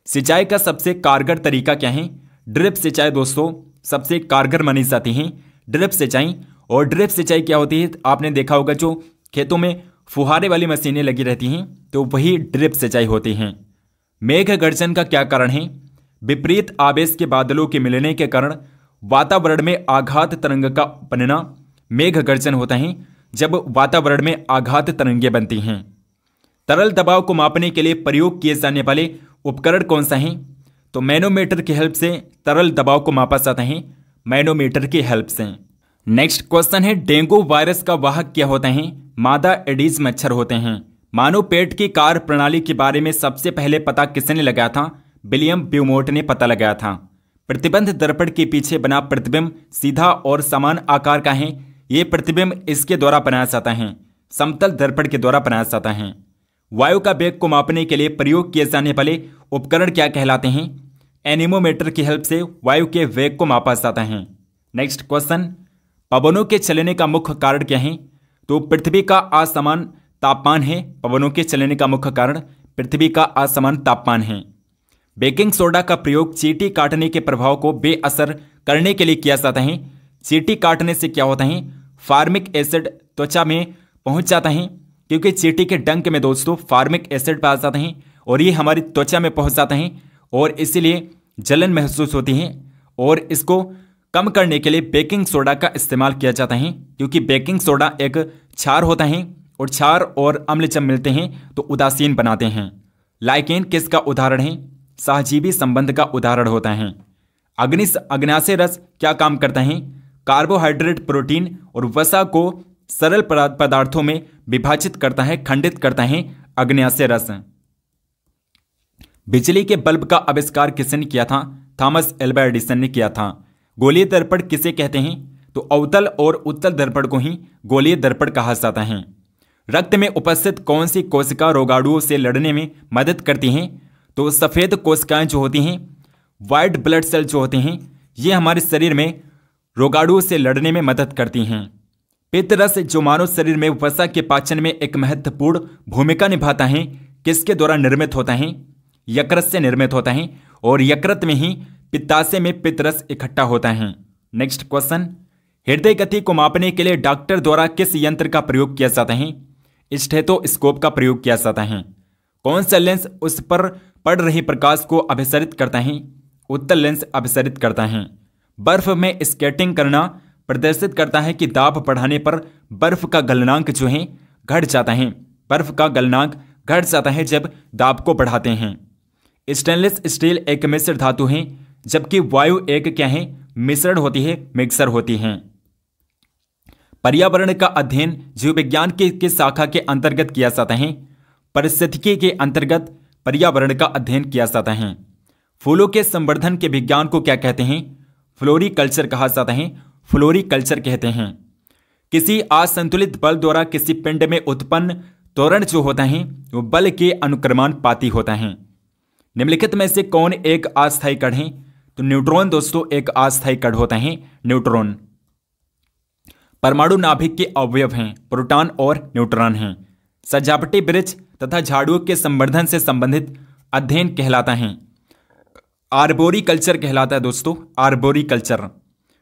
सिंचाई का सबसे कारगर तरीका क्या है? ड्रिप सिंचाई दोस्तों सबसे कारगर मानी जाती है, ड्रिप सिंचाई। और ड्रिप सिंचाई क्या होती है? आपने देखा होगा जो खेतों में फुहारे वाली मशीनें लगी रहती हैं तो वही ड्रिप सिंचाई होती हैं। मेघ गर्जन का क्या कारण है? विपरीत आवेश के बादलों के मिलने के कारण वातावरण में आघात तरंग का बनना मेघ गर्जन होता है। जब वातावरण में आघात तरंगें बनती हैं। तरल दबाव को मापने के लिए प्रयोग किए जाने वाले उपकरण कौन सा है? तो मैनोमीटर की हेल्प से तरल दबाव को मापा जाता है, मैनोमीटर की हेल्प से। नेक्स्ट क्वेश्चन है डेंगू वायरस का वाहक क्या होता है? मादा एडीज मच्छर होते हैं। मानव पेट की कार्य प्रणाली के बारे में सबसे पहले पता किसने लगाया था? विलियम ब्यूमोट ने पता लगाया था। प्रतिबंध दर्पण के पीछे बना प्रतिबिंब सीधा और समान आकार का है। यह प्रतिबिंब इसके द्वारा बनाया जाता है, समतल दर्पण के द्वारा बनाया जाता है। वायु का वेग को मापने के लिए प्रयोग किए जाने वाले उपकरण क्या कहलाते हैं? एनीमोमीटर की हेल्प से वायु के वेग को मापा जाता है। नेक्स्ट क्वेश्चन, पवनों के चलने का मुख्य कारण क्या है? तो पृथ्वी का असमान तापमान है। पवनों के चलने का मुख्य कारण पृथ्वी का असमान तापमान है। बेकिंग सोडा का प्रयोग चींटी काटने के प्रभाव को बेअसर करने के लिए किया जाता है। चींटी काटने से क्या होता है? फार्मिक एसिड त्वचा में पहुंच जाता है क्योंकि चींटी के डंक में दोस्तों फार्मिक एसिड पाया जाता है और ये हमारी त्वचा में पहुंच जाता है और इसीलिए जलन महसूस होती है। और इसको कम करने के लिए बेकिंग सोडा का इस्तेमाल किया जाता है क्योंकि बेकिंग सोडा एक क्षार होता है और क्षार और अम्ल जब मिलते हैं तो उदासीन बनाते हैं। लाइकेन किसका उदाहरण है? सहजीवी संबंध का उदाहरण होता है। अग्न्याशय रस क्या काम करता है? कार्बोहाइड्रेट, प्रोटीन और वसा को सरल पदार्थों में विभाजित करता है, खंडित करता है अग्न्याशय रस। बिजली के बल्ब का आविष्कार किसने किया था? थॉमस एल्वा एडिसन ने किया था। गोलीय दर्पण किसे कहते हैं? तो अवतल और उत्तल दर्पण को ही गोलीय दर्पण कहा जाता है। रक्त में उपस्थित कौन सी कोशिका रोगाणुओं से लड़ने में मदद करती हैं? तो सफेद कोशिकाएं जो होती हैं, व्हाइट ब्लड सेल जो होते हैं, ये हमारे शरीर में रोगाणुओं से लड़ने में मदद करती हैं। पित्तरस जो मानव शरीर में वसा के पाचन में एक महत्वपूर्ण भूमिका निभाता है, किसके द्वारा निर्मित होता है? यकृत से निर्मित होता है और यकृत में ही पित्ताशय में पित्तरस इकट्ठा होता है। नेक्स्ट क्वेश्चन, हृदय गति को मापने के लिए डॉक्टर द्वारा किस यंत्र का प्रयोग किया जाता है? स्टेथोस्कोप का प्रयोग किया जाता है। कौन सा लेंस उस पर पड़ रही प्रकाश को अभिसरित करता है? उत्तल लेंस अभिसरित करता है। बर्फ में स्केटिंग करना प्रदर्शित करता है कि दाब बढ़ाने पर बर्फ का गलनांक जो है घट जाता है। बर्फ का गलनांक घट जाता है जब दाब को बढ़ाते हैं। स्टेनलेस स्टील एक मिश्र धातु है जबकि वायु एक क्या है? मिश्रण होती है, मिक्सर होती है। पर्यावरण का अध्ययन जीव विज्ञान की किस शाखा के अंतर्गत किया जाता है? पारिस्थितिकी के अंतर्गत पर्यावरण का अध्ययन किया जाता है। फूलों के संवर्धन के विज्ञान को क्या कहते हैं? फ्लोरिकल्चर कहा जाता है, फ्लोरिकल्चर कहते हैं। किसी असंतुलित बल द्वारा किसी पिंड में उत्पन्न त्वरण जो होता है वो बल के अनुक्रमानुपाती होता है। निम्नलिखित में से कौन एक अस्थायी कण है? तो न्यूट्रॉन दोस्तों एक अस्थायी कण होता है, न्यूट्रॉन। परमाणु नाभिक के अवयव हैं, प्रोटॉन और न्यूट्रॉन हैं। सजावटी वृक्ष तथा झाड़ुओं के संवर्धन से संबंधित अध्ययन कहलाता है, आर्बोरिकल्चर कहलाता है दोस्तों, आर्बोरिकल्चर।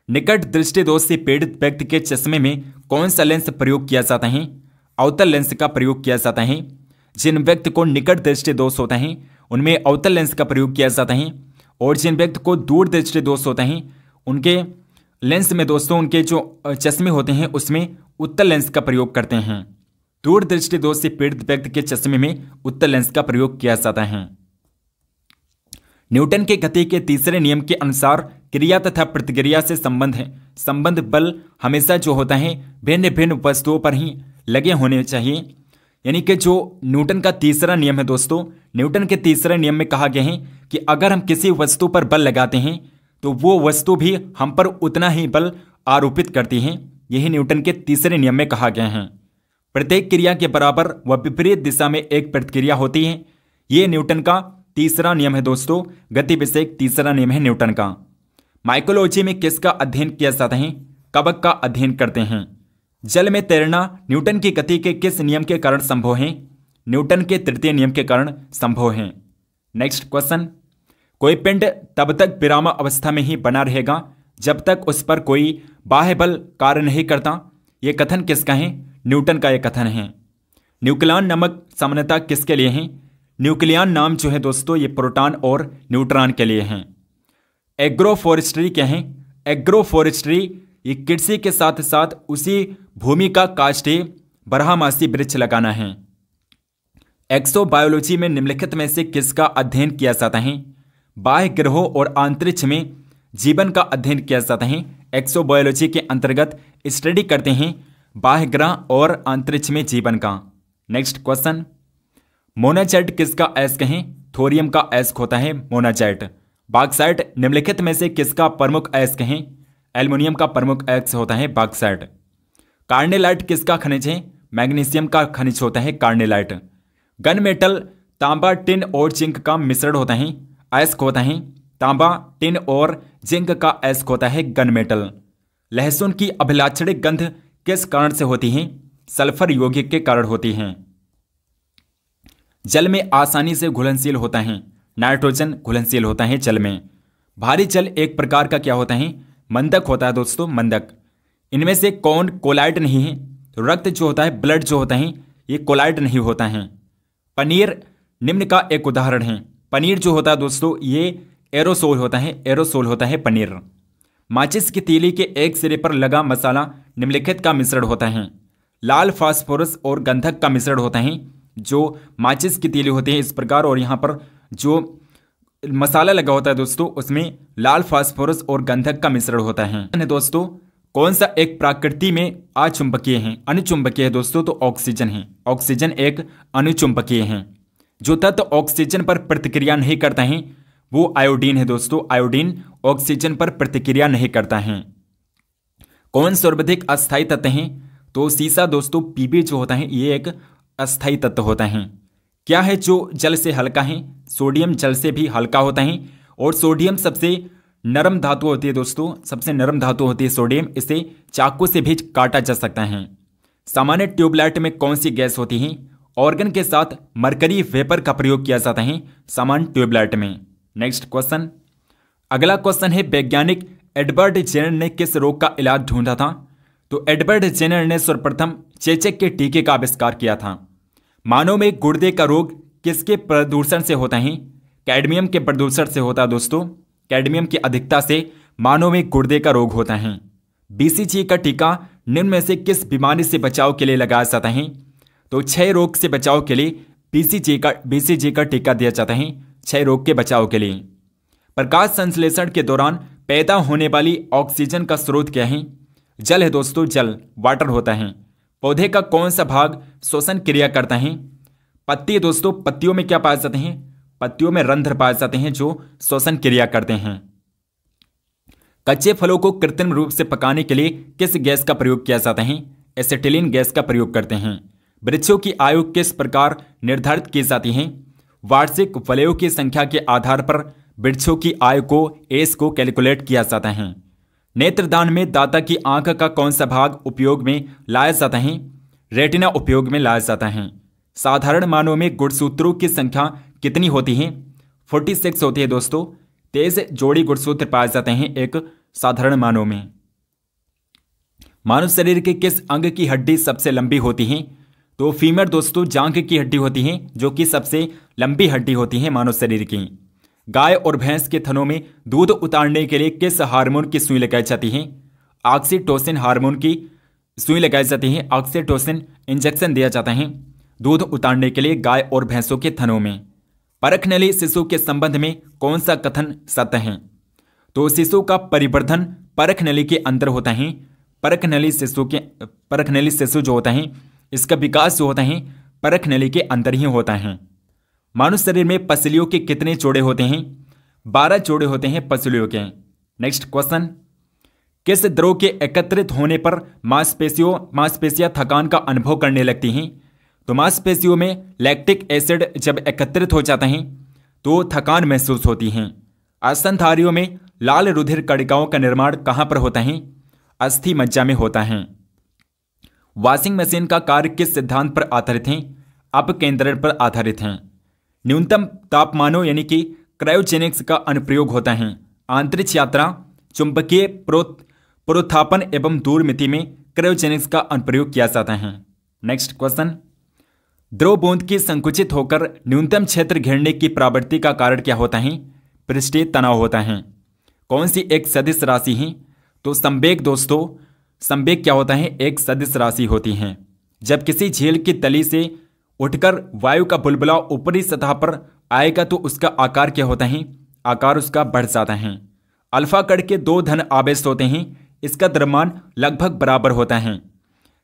निकट दृष्टि दोष से पीड़ित व्यक्ति के चश्मे में कौन सा लेंस प्रयोग किया जाता है? अवतल लेंस का प्रयोग किया जाता है। जिन व्यक्ति को निकट दृष्टि दोष होता है उनमें अवतल लेंस का प्रयोग किया जाता है और जिन व्यक्ति को दूर दृष्टि दोष होता है उनके लेंस में दोस्तों, उनके जो चश्मे होते हैं उसमें उत्तल लेंस का प्रयोग करते हैं। दूरदृष्टि दोष से पीड़ित व्यक्ति के चश्मे में उत्तल लेंस का प्रयोग किया जाता है। न्यूटन के गति के तीसरे नियम के अनुसार क्रिया तथा प्रतिक्रिया से संबंध बल हमेशा जो होता है भिन्न भिन्न वस्तुओं पर ही लगे होने चाहिए। यानी कि जो न्यूटन का तीसरा नियम है दोस्तों, न्यूटन के तीसरे नियम में कहा गया है कि अगर हम किसी वस्तु पर बल लगाते हैं तो वो वस्तु भी हम पर उतना ही बल आरोपित करती है। यही न्यूटन के तीसरे नियम में कहा गया है। प्रत्येक क्रिया के बराबर व विपरीत दिशा में एक प्रतिक्रिया होती है। ये न्यूटन का तीसरा नियम है दोस्तों, गति विषयक तीसरा नियम है न्यूटन का। माइकोलॉजी में किसका अध्ययन किया जाता है? कवक का अध्ययन करते हैं। जल में तैरना न्यूटन की गति के किस नियम के कारण संभव है? न्यूटन के तृतीय नियम के कारण संभव है। नेक्स्ट क्वेश्चन, कोई पिंड तब तक विराम अवस्था में ही बना रहेगा जब तक उस पर कोई बाह्य बल कार्य नहीं करता। यह कथन किसका है? न्यूटन का यह कथन है। न्यूक्लियन नामक समानता किसके लिए है? न्यूक्लियन नाम जो है दोस्तों ये प्रोटॉन और न्यूट्रॉन के लिए हैं। एग्रोफोरेस्ट्री क्या है? एग्रोफोरेस्ट्री ये कृषि के साथ साथ उसी भूमि का काष्ठीय बारहमासी वृक्ष लगाना है। एक्सोबायोलॉजी में निम्नलिखित में से किसका अध्ययन किया जाता है? बाह्य ग्रहों और अंतरिक्ष में जीवन का अध्ययन किया जाता है। एक्सोबायोलॉजी के अंतर्गत स्टडी करते हैं बाह्य ग्रह और अंतरिक्ष में जीवन का। नेक्स्ट क्वेश्चन, मोनाजाइट किसका अयस्क है? थोरियम का अयस्क होता है मोनाजाइट। बॉक्साइट निम्नलिखित में से किसका प्रमुख अयस्क है? एल्युमिनियम का प्रमुख अयस्क होता है बॉक्साइट। कार्नेलाइट किसका खनिज है? मैग्नीशियम का खनिज होता है कार्नेलाइट। गन मेटल तांबा, टिन और जिंक का मिश्रण होता है, अयस्क होता है। तांबा, टिन और जिंक का अयस्क होता है गन मेटल। लहसुन की अभिलाक्षणिक गंध किस कारण से होती है? सल्फर यौगिक के कारण होती है। जल में आसानी से घुलनशील होता है, नाइट्रोजन घुलनशील होता है जल में। भारी जल एक प्रकार का क्या होता है? मंदक होता है दोस्तों, मंदक। इनमें से कौन कोलाइड नहीं है? तो रक्त जो होता है, ब्लड जो होता है, ये कोलाइड नहीं होता है। पनीर निम्न का एक उदाहरण है। पनीर जो होता है दोस्तों ये एरोसोल होता है, एरोसोल होता है पनीर। माचिस की तीली के एक सिरे पर लगा मसाला निम्नलिखित का मिश्रण होता है। लाल फास्फोरस और गंधक का मिश्रण होता है। जो माचिस की तीली होती है इस प्रकार, और यहाँ पर जो मसाला लगा होता है दोस्तों उसमें लाल फास्फोरस और गंधक का मिश्रण होता है। दोस्तों कौन सा एक प्रकृति में अचुंबकीय है? अनुचुंबकीय है दोस्तों, तो ऑक्सीजन है। ऑक्सीजन एक अनुचुंबकीय है। जो तत्व ऑक्सीजन पर प्रतिक्रिया नहीं करता है वो आयोडीन है दोस्तों। आयोडीन ऑक्सीजन पर प्रतिक्रिया नहीं करता है। कौन सर्वाधिक अस्थायी तत्व है? तो सीसा दोस्तों, पीबी जो होता है ये एक अस्थायी तत्व होता है। क्या है जो जल से हल्का है? सोडियम जल से भी हल्का होता है, और सोडियम सबसे नरम धातु होती है दोस्तों, सबसे नरम धातु होती है सोडियम। इसे चाकू से भी काटा जा सकता है। सामान्य ट्यूबलाइट में कौन सी गैस होती है? ऑर्गन के साथ मरकरी वेपर का प्रयोग किया जाता है सामान्य ट्यूबलाइट में। नेक्स्ट क्वेश्चन, अगला क्वेश्चन है वैज्ञानिक एडवर्ड जेनर ने किस रोग का इलाज ढूंढा था? तो एडवर्ड जेनर ने सर्वप्रथम चेचक के टीके का आविष्कार किया था। मानव में गुर्दे का रोग किसके प्रदूषण से होता है? कैडमियम के प्रदूषण से होता है दोस्तों। कैडमियम की अधिकता से मानव में गुर्दे का रोग होता है। बीसीजी का टीका निम्न में से किस बीमारी से बचाव के लिए लगाया जाता है? तो क्षय रोग से बचाव के लिए बीसीजी का टीका दिया जाता है, क्षय रोग के बचाव के लिए। प्रकाश संश्लेषण के दौरान पैदा होने वाली ऑक्सीजन का स्रोत क्या है? जल है दोस्तों, जल, वाटर होता है। पौधे का कौन सा भाग श्वसन क्रिया करता है? पत्ती दोस्तों, पत्तियों में क्या पाए जाते हैं? पत्तियों में रंध्र पाए जाते हैं जो श्वसन क्रिया करते हैं। कच्चे फलों को कृत्रिम रूप से पकाने के लिए किस गैस का प्रयोग किया जाता है? एसिटिलीन गैस का प्रयोग करते हैं। वृक्षों की आयु किस प्रकार निर्धारित की जाती है? वार्षिक वलयों की संख्या के आधार पर वृक्षों की आयु को एज को कैलकुलेट किया जाता है। नेत्रदान में दाता की आंख का कौन सा भाग उपयोग में लाया जाता है? रेटिना उपयोग में लाया जाता है। साधारण मानव में गुणसूत्रों की संख्या कितनी होती है? 46 होती है दोस्तों। 23 जोड़ी गुणसूत्र पाए जाते हैं एक साधारण मानव में। मानव शरीर के किस अंग की हड्डी सबसे लंबी होती है? तो फीमर दोस्तों, जांघ की हड्डी होती है जो कि सबसे लंबी हड्डी होती है मानव शरीर की। गाय और भैंस के थनों में दूध उतारने के लिए किस हार्मोन की सुई लगाई जाती है? ऑक्सीटोसिन हार्मोन की सुई लगाई जाती है। ऑक्सीटोसिन इंजेक्शन दिया जाता है दूध उतारने के लिए गाय और भैंसों के थनों में। परखनली शिशु के संबंध में कौन सा कथन सत्य है? तो शिशु का परिवर्धन परखनली के अंदर होता है। परखनली शिशु जो होता है इसका विकास जो होता है परखनली के अंदर ही होता है। मानव शरीर में पसलियों के कितने जोड़े होते हैं? 12 जोड़े होते हैं पसलियों के। नेक्स्ट क्वेश्चन, किस द्रव के एकत्रित होने पर मांसपेशियां थकान का अनुभव करने लगती हैं? तो मांसपेशियों में लैक्टिक एसिड जब एकत्रित हो जाता है तो थकान महसूस होती है। स्तनधारियों में लाल रुधिर कणिकाओं का निर्माण कहां पर होता है? अस्थि मज्जा में होता है। वॉशिंग मशीन का कार्य किस सिद्धांत पर आधारित है? अपकेंद्रण पर आधारित है। न्यूनतम तापमानों यानी कि क्रायोजेनिक्स का अनुप्रयोग होता है। अंतरिक्ष यात्रा, चुंबकीय प्रोत्थापन एवं दूर मिति में क्रायोजेनिक्स का अनुप्रयोग किया जाता है। नेक्स्ट क्वेश्चन, द्रव बूंद की संकुचित होकर न्यूनतम क्षेत्र घेरने की प्रवृत्ति का कारण क्या होता है? पृष्ठीय तनाव होता है। कौन सी एक सदिश राशि है? तो संवेग दोस्तों, संवेग क्या होता है? एक सदिश राशि होती है। जब किसी झील की तली से उठकर वायु का बुलबुला ऊपरी सतह पर आएगा तो उसका आकार क्या होता है? आकार उसका बढ़ जाता है। अल्फा कण के 2 धन आवेश होते हैं, इसका द्रव्यमान लगभग बराबर होता है।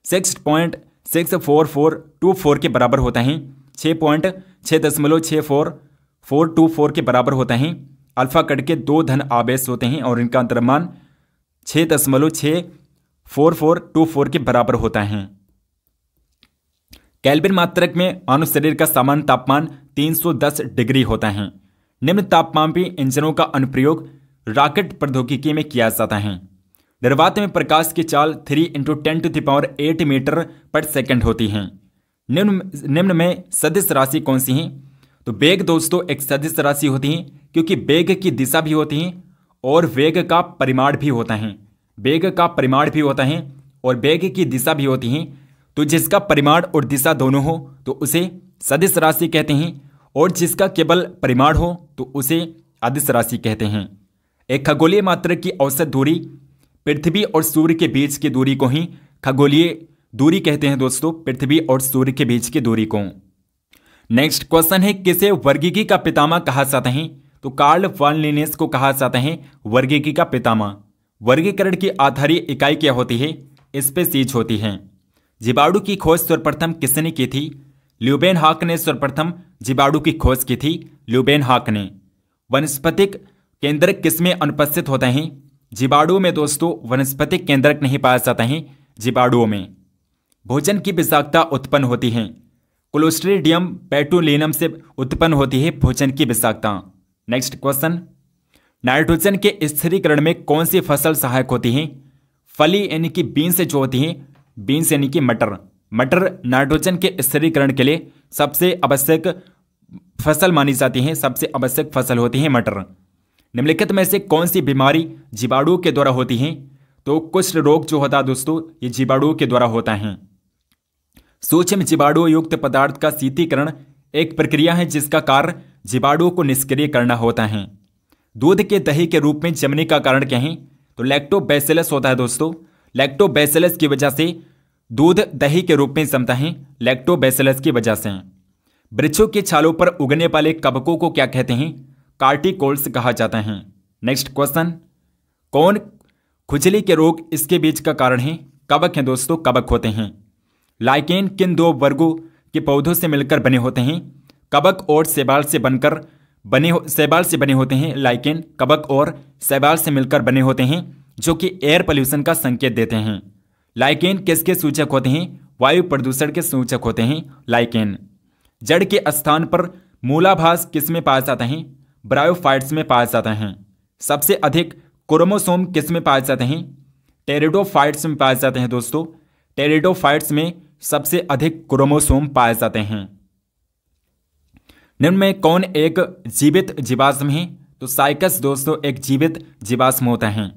6.64424 के बराबर होता है। 6.66424 के बराबर होता है। अल्फा कण के 2 धन आवेश होते हैं और इनका द्रव्यमान 6.64424 के बराबर होता है। केल्विन मात्रक में मानव शरीर का सामान्य तापमान 310 डिग्री होता है। निम्न तापमान पे इंजनों का अनुप्रयोग रॉकेट प्रौद्योगिकी में किया जाता है। निर्वात में प्रकाश की चाल 3 × 10⁸ मीटर पर सेकंड होती है। निम्न में सदिश राशि कौन सी है? तो वेग दोस्तों एक सदिश राशि होती है, क्योंकि वेग की दिशा भी होती है और वेग का परिमाण भी होता है। वेग का परिमाण भी होता है और वेग की दिशा भी होती है। तो जिसका परिमाण और दिशा दोनों हो तो उसे सदिश राशि कहते हैं, और जिसका केवल परिमाण हो तो उसे अदिश राशि कहते हैं। एक खगोलीय मात्रक की औसत दूरी पृथ्वी और सूर्य के बीच की दूरी को ही खगोलीय दूरी कहते हैं दोस्तों, पृथ्वी और सूर्य के बीच की दूरी को। नेक्स्ट क्वेश्चन है, किसे वर्गीकी का पितामह कहा जाता है? तो कार्ल वॉन लिनेस को कहा जाता है वर्गीकी का पितामह। वर्गीकरण की आधारीय इकाई क्या होती है? स्पीशीज होती है। जीवाणु की खोज सर्वप्रथम किसने की थी? ल्यूबेनहॉक ने सर्वप्रथम जीवाणु की खोज की थी, ल्यूबेनहॉक ने। वनस्पतिक केंद्रक किसमें अनुपस्थित होता है? जीवाणुओं में दोस्तों वनस्पतिक केंद्रक नहीं पाया जाता है जीवाणुओं में। भोजन की विषाक्तता उत्पन्न होती है। क्लोस्ट्रीडियम पेटुलिनम से उत्पन्न होती है भोजन की विषाक्तता। नेक्स्ट क्वेश्चन, नाइट्रोजन के स्थिरीकरण में कौन सी फसल सहायक होती है? फली यानी कि बीन्स जो होती है, बीन्स यानी कि मटर। मटर नाइट्रोजन के स्थिरीकरण के लिए सबसे आवश्यक फसल मानी जाती है, सबसे आवश्यक फसल होती है मटर। निम्नलिखित में से कौन सी बीमारी जीवाणुओं के द्वारा होती है? तो कुष्ठ रोग जो होता है दोस्तों ये जीवाणुओं के द्वारा होता है। सूक्ष्म जीवाणु युक्त पदार्थ का शीतीकरण एक प्रक्रिया है जिसका कार्य जीवाणुओं को निष्क्रिय करना होता है। दूध के दही के रूप में जमने का कारण क्या है? तो लैक्टोबैसिलस होता है दोस्तों। लैक्टोबैसिलस की वजह से दूध दही के रूप में जमता है, लैक्टोबैसिलस की वजह से। वृक्षों के छालों पर उगने वाले कवकों को क्या कहते हैं? कार्टिकोल्स कहा जाता है। नेक्स्ट क्वेश्चन, कौन खुजली के रोग इसके बीच का कारण है? कवक हैं दोस्तों, कवक होते हैं। लाइकेन किन 2 वर्गों के पौधों से मिलकर बने होते हैं? कवक और शैवाल से बने होते हैं। लाइकेन कवक और शैवाल से मिलकर बने होते हैं जो कि एयर पोल्यूशन का संकेत देते हैं। लाइकेन किसके सूचक होते हैं? वायु प्रदूषण के सूचक होते हैं लाइकेन। जड़ के स्थान पर मूलाभास किसमें पाया जाता है? ब्रायोफाइट्स में पाया जाता है। सबसे अधिक क्रोमोसोम किसमें पाए जाते हैं? टेरिडोफाइट्स में पाए जाते हैं दोस्तों। टेरिडोफाइट्स में सबसे अधिक क्रोमोसोम पाए जाते हैं। निम्न में कौन एक जीवित जीवाश्म है? तो साइकस दोस्तों एक जीवित जीवाश्म होता है।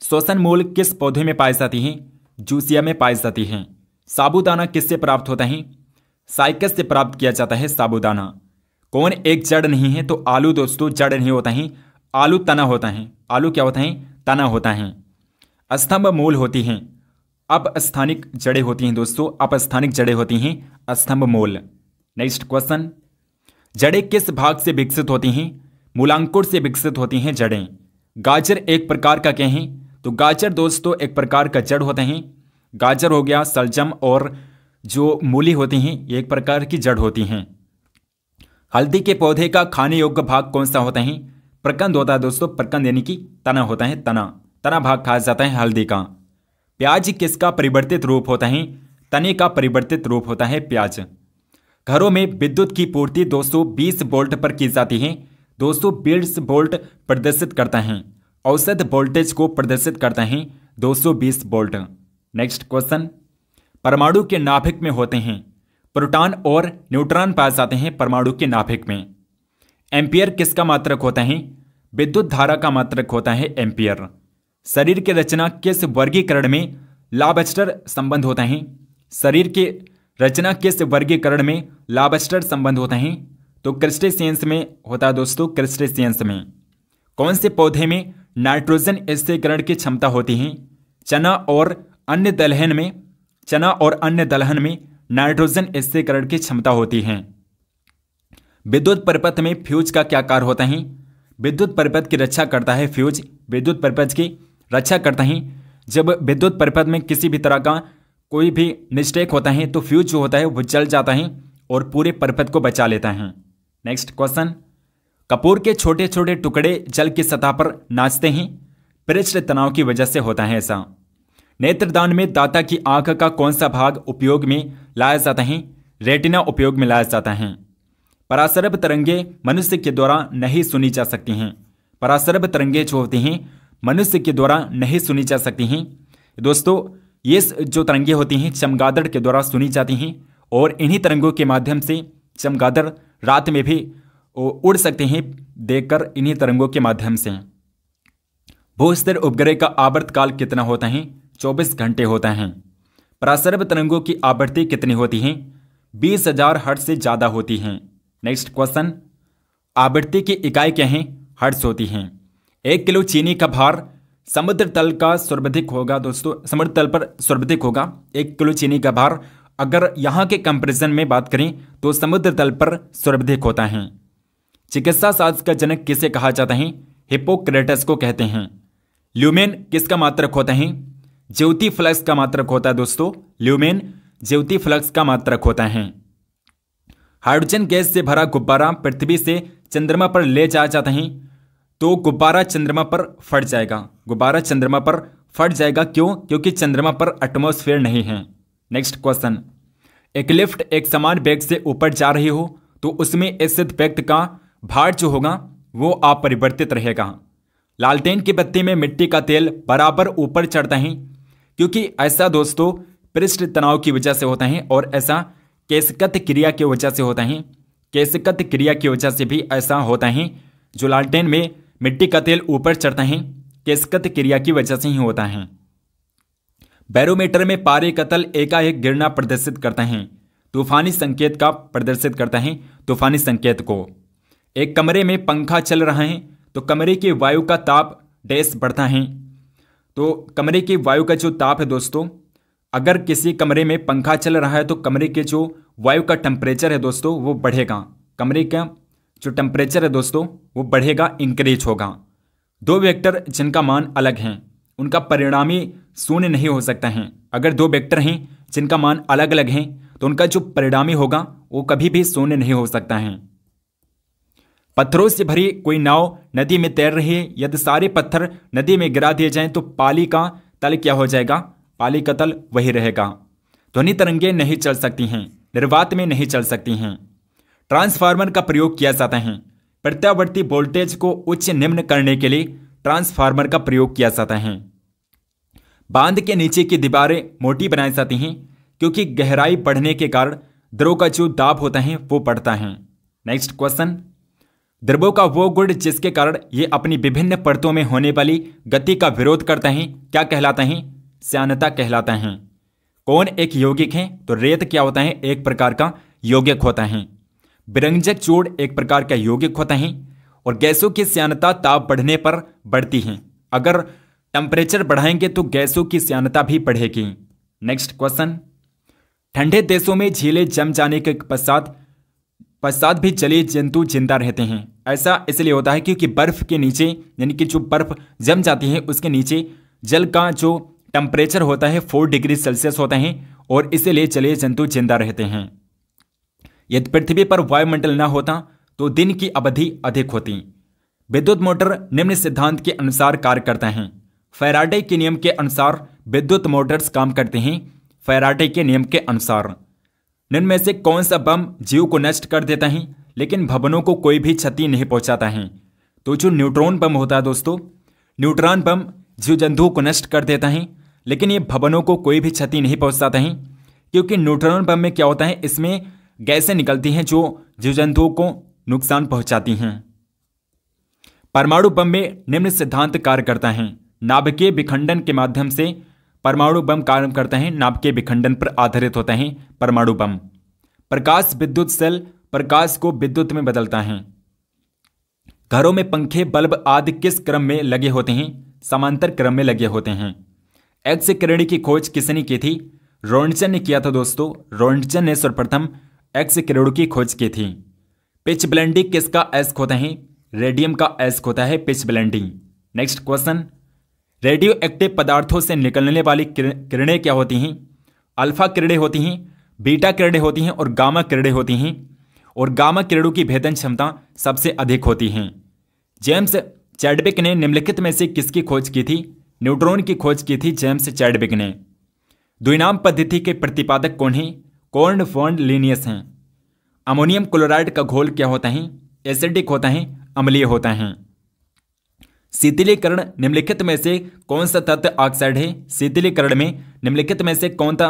श्वसन मूल किस पौधे में पाई जाती है? जूसिया में पाई जाती है। साबूदाना किससे प्राप्त होता है? साइकस से प्राप्त किया जाता है साबूदाना। कौन एक जड़ नहीं है? तो आलू दोस्तों जड़ नहीं होता है, आलू तना होता है। आलू क्या होता है? तना होता है। स्तंभ मूल होती हैं। अपस्थानिक जड़ें होती हैं दोस्तों, अपस्थानिक जड़ें होती हैं स्तंभ मूल। नेक्स्ट क्वेश्चन, जड़ें किस भाग से विकसित होती हैं? मूलांकुर से विकसित होती हैं जड़ें। गाजर एक प्रकार का क्या है? तो गाजर दोस्तों एक प्रकार का जड़ होते हैं। गाजर हो गया, सलजम और जो मूली होती हैं ये एक प्रकार की जड़ होती हैं। हल्दी के पौधे का खाने योग्य भाग कौन सा होता है? प्रकंद होता है दोस्तों, प्रकंद यानी कि तना होता है, तना भाग खाया जाता है हल्दी का। प्याज किसका परिवर्तित रूप होता है? तने का परिवर्तित रूप होता है प्याज। घरों में विद्युत की पूर्ति 220 वोल्ट पर की जाती है। 220 वोल्ट प्रदर्शित करता है। औसत वोल्टेज को प्रदर्शित करता है 220 वोल्ट। नेक्स्ट क्वेश्चन, परमाणु के नाभिक में होते हैं प्रोटॉन और न्यूट्रॉन पाए जाते हैं परमाणु के नाभिक में। एम्पियर किसका मात्रक होता है? विद्युत धारा का मात्रक होता है एम्पियर। शरीर की रचना किस वर्गीकरण में लाबस्टर संबंध होता है? शरीर की रचना किस वर्गीकरण में लाबस्टर संबंध होता है? तो क्रस्टेशियंस में होता है दोस्तों, क्रस्टेशियंस में। कौन से पौधे में नाइट्रोजन स्थिरीकरण की क्षमता होती है? चना और अन्य दलहन में नाइट्रोजन स्थिरीकरण की क्षमता होती है। विद्युत परिपथ में फ्यूज का क्या कार्य होता है? विद्युत परिपथ की रक्षा करता है फ्यूज, विद्युत परिपथ की रक्षा करता है। जब विद्युत परिपथ में किसी भी तरह का कोई भी मिस्टेक होता है तो फ्यूज जो होता है वो जल जाता है और पूरे परिपथ को बचा लेता है। नेक्स्ट क्वेश्चन, कपूर के छोटे छोटे टुकड़े जल की सतह पर नाचते हैं, पृष्ठ तनाव की वजह से होता है ऐसा। नेत्रदान में दाता की आंख का कौन सा भाग उपयोग में लाया जाता है? रेटिना उपयोग में लाया जाता है। परासरब तरंगे मनुष्य के द्वारा नहीं सुनी जा सकती हैं। परासरब तरंगे जो होती हैं मनुष्य के द्वारा नहीं सुनी जा सकती हैं। दोस्तों ये जो तरंगे होती हैं चमगादड़ के द्वारा सुनी जाती हैं और इन्हीं तरंगों के माध्यम से चमगादड़ रात में भी उड़ सकते हैं देखकर इन्हीं तरंगों के माध्यम से। भूस्तर उपग्रह का आवर्तकाल कितना होता है? 24 घंटे होता है। परासरब तरंगों की आवृत्ति कितनी होती है? 20,000 हर्ट्ज से ज्यादा होती है। नेक्स्ट क्वेश्चन, आवृत्ति की इकाई क्या है? हर्ट्ज होती है। 1 किलो चीनी का भार समुद्र तल का सर्वाधिक होगा दोस्तों, समुद्र तल पर सर्वाधिक होगा 1 किलो चीनी का भार। अगर यहाँ के कंपैरिजन में बात करें तो समुद्र तल पर सर्वाधिक होता है। चिकित्सा शास्त्र का जनक किसे कहा जाता है? हिप्पोक्रेटस को कहते हैं। ल्यूमेन किसका मात्रक होता है? ज्योति फ्लक्स का मात्रक होता है दोस्तों, ल्यूमेन ज्योति फ्लक्स का मात्रक होता है। हाइड्रोजन गैस से भरा गुब्बारा पृथ्वी से चंद्रमा पर ले जाया जाता है तो गुब्बारा चंद्रमा पर फट जाएगा। गुब्बारा चंद्रमा पर फट जाएगा क्यों? क्योंकि चंद्रमा पर एटमॉस्फेयर नहीं है। नेक्स्ट क्वेश्चन, एक लिफ्ट एक समान वेग से ऊपर जा रही हो तो उसमें स्थित व्यक्ति का भार जो होगा वो अपरिवर्तित रहेगा। लालटेन की बत्ती में मिट्टी का तेल बराबर ऊपर चढ़ता है क्योंकि ऐसा दोस्तों पृष्ठ तनाव की वजह से होता है और ऐसा केशकत क्रिया की वजह से होता है। केशकत क्रिया की वजह से भी ऐसा होता है। जो लालटेन में मिट्टी का तेल ऊपर चढ़ता है केशकत क्रिया की वजह से ही होता है। बैरोमीटर में पारे का तल एकाएक गिरना प्रदर्शित करता है, तूफानी संकेत का प्रदर्शित करता है, तूफानी संकेत को। एक कमरे में पंखा चल रहा है तो कमरे की वायु का ताप डैश बढ़ता है। तो कमरे की वायु का जो ताप है दोस्तों, अगर किसी कमरे में पंखा चल रहा है तो कमरे के जो वायु का टेम्परेचर है दोस्तों वो बढ़ेगा। कमरे का जो टेम्परेचर है दोस्तों वो बढ़ेगा, इंक्रीज होगा। दो वेक्टर जिनका मान अलग हैं उनका परिणामी शून्य नहीं हो सकता है। अगर दो वेक्टर हैं जिनका मान अलग अलग हैं तो उनका जो परिणामी होगा वो कभी भी शून्य नहीं हो सकता है। पत्थरों से भरी कोई नाव नदी में तैर रही है, यदि सारे पत्थर नदी में गिरा दिए जाएं तो पाली का तल क्या हो जाएगा? पाली का तल वही रहेगा। ध्वनि तरंगें नहीं चल सकती हैं, निर्वात में नहीं चल सकती हैं। ट्रांसफार्मर का प्रयोग किया जाता है। प्रत्यावर्ती वोल्टेज को उच्च निम्न करने के लिए ट्रांसफार्मर का प्रयोग किया जाता है। बांध के नीचे की दीवारें मोटी बनाई जाती हैं क्योंकि गहराई बढ़ने के कारण द्रव का जो दाब होता है वो बढ़ता है। नेक्स्ट क्वेश्चन, द्रवों का वो गुण जिसके कारण ये अपनी विभिन्न परतों में होने वाली गति का विरोध करता है क्या कहलाता है? श्यानता कहलाता है। कौन एक यौगिक है? तो रेत क्या होता है? एक प्रकार का यौगिक होता है। विरंजक चूड़ एक प्रकार का यौगिक होता है। और गैसों की श्यानता ताप बढ़ने पर बढ़ती है। अगर टेम्परेचर बढ़ाएंगे तो गैसों की श्यानता भी बढ़ेगी। नेक्स्ट क्वेश्चन, ठंडे देशों में झीलें जम जाने के पश्चात भी जलीय जंतु जिंदा रहते हैं। ऐसा इसलिए होता है क्योंकि बर्फ के नीचे, यानी कि जो बर्फ जम जाती है उसके नीचे जल का जो टेम्परेचर होता है 4 डिग्री सेल्सियस होता है और इसीलिए जलीय जंतु जिंदा रहते हैं। यदि पृथ्वी पर वायुमंडल न होता तो दिन की अवधि अधिक होती। विद्युत मोटर निम्न सिद्धांत के अनुसार कार्य करता है। फैराडे के नियम के अनुसार विद्युत मोटर्स काम करते हैं। फैराडे के नियम के अनुसार निम्न में से कौन सा बम जीव को नष्ट कर देता है लेकिन भवनों को कोई भी क्षति नहीं पहुंचाता है? तो जो न्यूट्रॉन बम होता है दोस्तों, न्यूट्रॉन बम जीव जंतुओं को नष्ट कर देता है लेकिन ये भवनों को कोई भी क्षति नहीं पहुंचाता है, क्योंकि न्यूट्रॉन बम में क्या होता है, इसमें गैसें निकलती हैं जो जीव जंतुओं को नुकसान पहुंचाती हैं। परमाणु बम में निम्न सिद्धांत कार्य करता है। नाभिकीय विखंडन के माध्यम से परमाणु बम कार्य करता है। नाभिकीय विखंडन पर आधारित होता है परमाणु बम। प्रकाश विद्युत सेल प्रकाश को विद्युत में बदलता है। घरों में पंखे, बल्ब आदि किस क्रम में लगे होते हैं? समांतर क्रम में लगे होते हैं। एक्स किरण की खोज किसने की थी? रोन्टजन ने किया था दोस्तों। रोन्टजन ने सर्वप्रथम एक्स किरणों की खोज की थी। पिच ब्लेंडिंग किसका एस्क होता है? रेडियम का एस्क होता है pitch blending. Next question, radio active पदार्थों से निकलने वाली किरणें क्या होती हैं? अल्फा किरणें होती हैं, बीटा किरणें होती हैं और गामा किरणें होती हैं। और गामा किरणों की भेदन क्षमता सबसे अधिक होती हैं। जेम्स चैडविक ने निम्नलिखित में से किसकी खोज की थी? न्यूट्रॉन की खोज की थी जेम्स चैडविक ने। द्विनाम पद्धति के प्रतिपादक कौन हैं? कॉर्न वॉन लिनियस हैं। अमोनियम क्लोराइड का घोल क्या होता है? एसिडिक होता है, अम्लीय होता है। शीतलीकरण निम्नलिखित में से कौन सा तत्व ऑक्साइड है? शीतलीकरण में निम्नलिखित में से कौन सा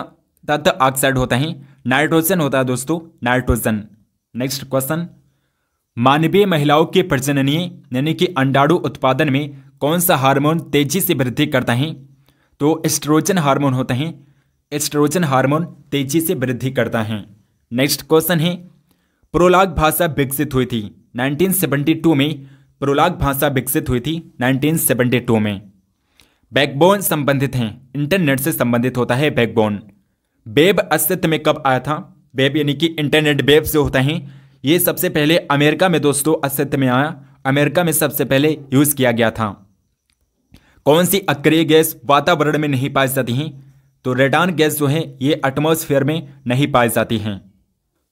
तत्व ऑक्साइड होता है? नाइट्रोजन होता है दोस्तों, नाइट्रोजन। नेक्स्ट क्वेश्चन, मानवीय महिलाओं के प्रजननीय यानी कि अंडाणु उत्पादन में कौन सा हार्मोन तेजी से वृद्धि करता है? तो एस्ट्रोजन हार्मोन होता है। एस्ट्रोजन हार्मोन तेजी से वृद्धि करता है। नेक्स्ट क्वेश्चन है, प्रोलाग भाषा विकसित हुई थी 1972 में। प्रोलाग भाषा विकसित हुई थी 1972 में। बैकबोन संबंधित हैं, इंटरनेट से संबंधित होता है बैकबोन। वेब अस्तित्व में कब आया था? वेब यानी कि इंटरनेट वेब जो होता है ये सबसे पहले अमेरिका में दोस्तों अस्तित्व में आया। अमेरिका में सबसे पहले यूज किया गया था। कौन सी अक्रिय गैस वातावरण में नहीं पाई जाती हैं? तो रेडान गैस जो है ये एटमॉस्फेयर में नहीं पाई जाती हैं।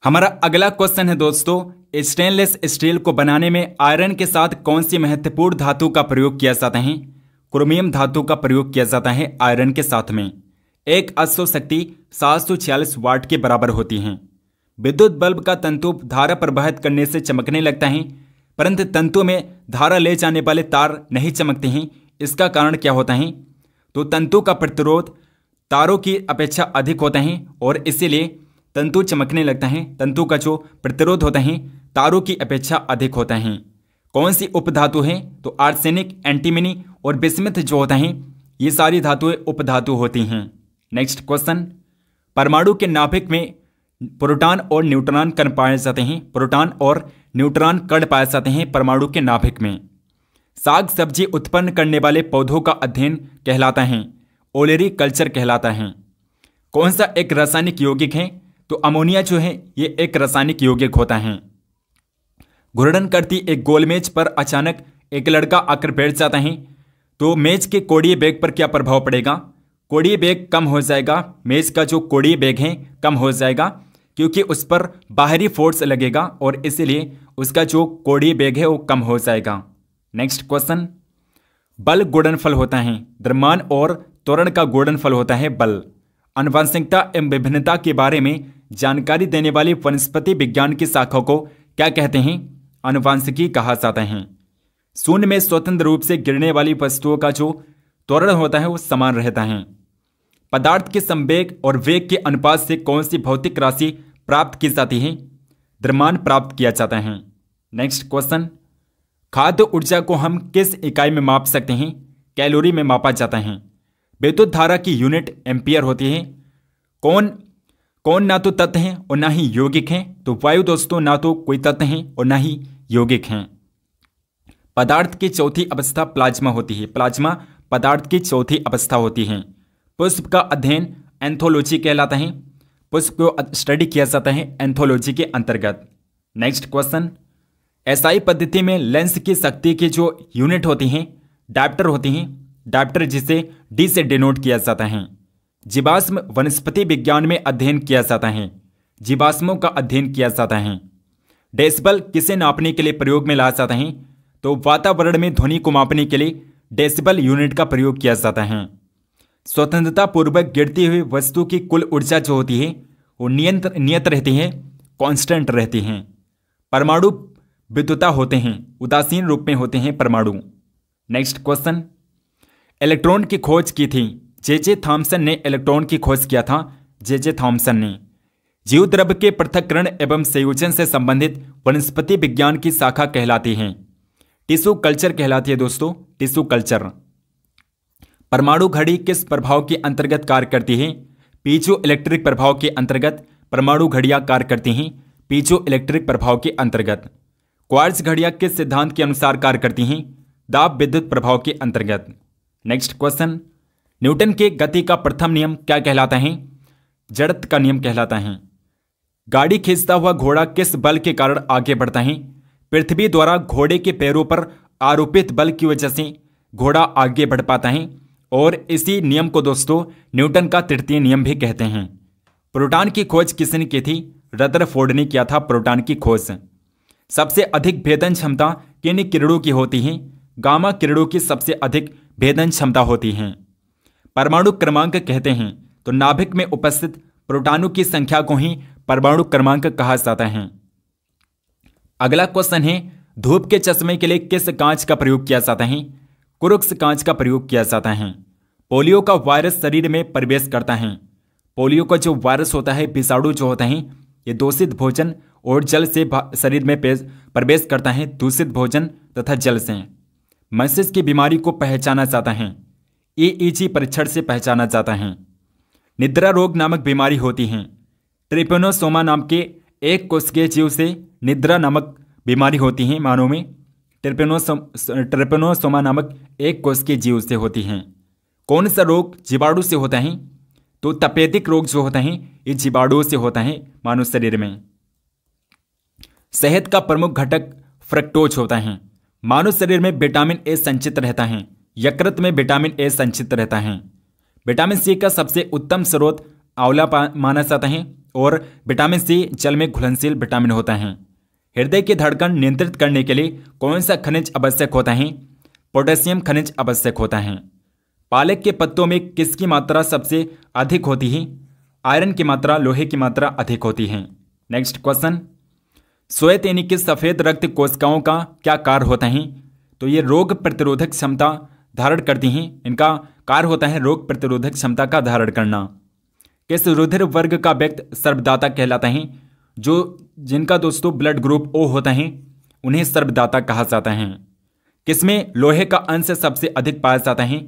हमारा अगला क्वेश्चन है दोस्तों, स्टेनलेस स्टील को बनाने में आयरन के साथ कौन सी महत्वपूर्ण धातु का प्रयोग किया जाता है? क्रोमियम धातु का प्रयोग किया जाता है आयरन के साथ में। एक अश्व शक्ति 746 वाट के बराबर होती है। विद्युत बल्ब का तंतु धारा प्रवाहित करने से चमकने लगता है, परंतु तंतु में धारा ले जाने वाले तार नहीं चमकते हैं। इसका कारण क्या होता है? तो तंतु का प्रतिरोध तारों की अपेक्षा अधिक होता है और इसीलिए तंतु चमकने लगता है। तंतु का जो प्रतिरोध होता है तारों की अपेक्षा अधिक होता है। कौन सी उपधातु है? तो आर्सेनिक, एंटीमनी और बिस्मथ जो होता है ये सारी धातुएं उपधातु होती हैं। नेक्स्ट क्वेश्चन, परमाणु के नाभिक में प्रोटॉन और न्यूट्रॉन कण पाए जाते हैं। प्रोटॉन और न्यूट्रॉन कण पाए जाते हैं परमाणु के नाभिक में। साग सब्जी उत्पन्न करने वाले पौधों का अध्ययन कहलाता है ओलेरी कल्चर कहलाता है। कौन सा एक रासायनिक यौगिक है? तो अमोनिया जो है ये एक रासायनिक यौगिक होता है। घूर्णन करती एक गोल मेज पर अचानक एक लड़का आकर बैठ जाता है तो मेज के कोणीय वेग पर क्या प्रभाव पड़ेगा? कोणीय वेग कम हो जाएगा। मेज का जो कोणीय वेग है कम हो जाएगा क्योंकि उस पर बाहरी फोर्स लगेगा और इसलिए उसका जो कोणीय वेग है वो कम हो जाएगा। नेक्स्ट क्वेश्चन, बल गुणनफल होता है द्रव्यमान और त्वरण का गुणनफल होता है बल। आनुवंशिकता एवं विभिन्नता के बारे में जानकारी देने वाली वनस्पति विज्ञान की शाखा को क्या कहते हैं? आनुवंशिकी कहा जाता है। शून्य में स्वतंत्र रूप से गिरने वाली वस्तुओं का जो त्वरण होता है वो समान रहता है। पदार्थ के संवेग और वेग के अनुपात से कौन सी भौतिक राशि प्राप्त की जाती है? द्रव्यमान प्राप्त किया जाता है। नेक्स्ट क्वेश्चन, खाद्य ऊर्जा को हम किस इकाई में माप सकते हैं? कैलोरी में मापा जाता है। विद्युत धारा की यूनिट एम्पियर होती है। कौन ना तो तत्व हैं और ना ही यौगिक हैं? तो वायु दोस्तों ना तो कोई तत्व हैं और ना ही यौगिक हैं। पदार्थ की चौथी अवस्था प्लाज्मा होती है। प्लाज्मा पदार्थ की चौथी अवस्था होती है। पुष्प का अध्ययन एंथोलॉजी कहलाता है। पुष्प को स्टडी किया जाता है एंथोलॉजी के अंतर्गत। नेक्स्ट क्वेश्चन, एसआई पद्धति में लेंस की शक्ति की जो यूनिट होती हैं डायप्टर होती हैं। डायप्टर जिसे डी से डिनोट किया जाता है। जीवाश्म वनस्पति विज्ञान में अध्ययन किया जाता है। जीवाश्मों का अध्ययन किया जाता है। डेसिबल किसे नापने के लिए प्रयोग में लाया जाता है? तो वातावरण में ध्वनि को मापने के लिए डेसिबल यूनिट का प्रयोग किया जाता है। स्वतंत्रता पूर्वक गिरती हुई वस्तु की कुल ऊर्जा जो होती है वो नियत रहती है, कांस्टेंट रहती हैं। परमाणु विद्युता होते हैं, उदासीन रूप में होते हैं परमाणु। नेक्स्ट क्वेश्चन, इलेक्ट्रॉन की खोज की थी जे थॉमसन ने। इलेक्ट्रॉन की खोज किया था जे थॉमसन ने। जीव द्रव्य के पृथक्करण एवं संयोजन से संबंधित वनस्पति विज्ञान की शाखा कहलाती है। टिश्यू कल्चर कहलाती है दोस्तों, टिश्यू कल्चर। परमाणु घड़ी किस प्रभाव के अंतर्गत कार्य करती है? पीजो इलेक्ट्रिक प्रभाव के अंतर्गत परमाणु घड़ियां कार्य करती हैं, पीजो इलेक्ट्रिक प्रभाव के अंतर्गत। क्वार्ट्ज घड़ियां किस सिद्धांत के अनुसार कार्य करती हैं? दाब विद्युत प्रभाव के अंतर्गत। नेक्स्ट क्वेश्चन, न्यूटन के गति का प्रथम नियम क्या कहलाता है? जड़त्व का नियम कहलाता है। गाड़ी खींचता हुआ घोड़ा किस बल के कारण आगे बढ़ता है? पृथ्वी द्वारा घोड़े के पैरों पर आरोपित बल की वजह से घोड़ा आगे बढ़ पाता है और इसी नियम को दोस्तों न्यूटन का तृतीय नियम भी कहते हैं। प्रोटॉन की खोज किसने की थी? रदरफोर्ड ने किया था प्रोटॉन की खोज। सबसे अधिक भेदन क्षमता किन किरणों की होती है? गामा किरणों की सबसे अधिक भेदन क्षमता होती है। परमाणु क्रमांक कहते हैं तो नाभिक में उपस्थित प्रोटॉनों की संख्या को ही परमाणु क्रमांक कहा जाता है। अगला क्वेश्चन है, धूप के चश्मे के लिए किस कांच का प्रयोग किया जाता है? कुरुक्स कांच का प्रयोग किया जाता है। पोलियो का वायरस शरीर में प्रवेश करता है। पोलियो का जो वायरस होता है, विषाणु जो होता है, ये दूषित भोजन और जल से शरीर में प्रवेश करता है, दूषित भोजन तथा जल से। मस्तिष्क की बीमारी को पहचाना जाता है, EEG परीक्षण से पहचाना जाता है। निद्रा रोग नामक बीमारी होती है। ट्रिपेनोसोमा नाम के एक कोशिकीय जीव से निद्रा नामक बीमारी होती है मानव में। ट्रिपेनोसोमा नामक एक कोशिकीय जीव से होती हैं। कौन सा रोग जीवाणु से होता है? तो तपेदिक रोग जो होता है ये जीवाणुओं से होता है मानव शरीर में। शहद का प्रमुख घटक फ्रक्टोज होता है। मानव शरीर में विटामिन ए संचित रहता है। यकृत में विटामिन ए संचित रहता है। विटामिन सी का सबसे उत्तम स्रोत आंवला माना जाता है और विटामिन सी जल में घुलनशील विटामिन होता है। हृदय की धड़कन नियंत्रित करने के लिए कौन सा खनिज आवश्यक होता है? पोटेशियम खनिज आवश्यक होता है। पालक के पत्तों में किसकी मात्रा सबसे अधिक होती है? आयरन की मात्रा, लोहे की मात्रा अधिक होती है। नेक्स्ट क्वेश्चन, श्वेत यानी कि सफेद रक्त कोशिकाओं का क्या कार्य होता है? तो ये रोग प्रतिरोधक क्षमता धारण करती हैं। इनका कार्य होता है रोग प्रतिरोधक क्षमता का धारण करना। किस रुधिर वर्ग का व्यक्ति सर्वदाता कहलाता है? जिनका दोस्तों ब्लड ग्रुप O होता है उन्हें सर्वदाता कहा जाता है। किसमें लोहे का अंश सबसे अधिक पाया जाता है?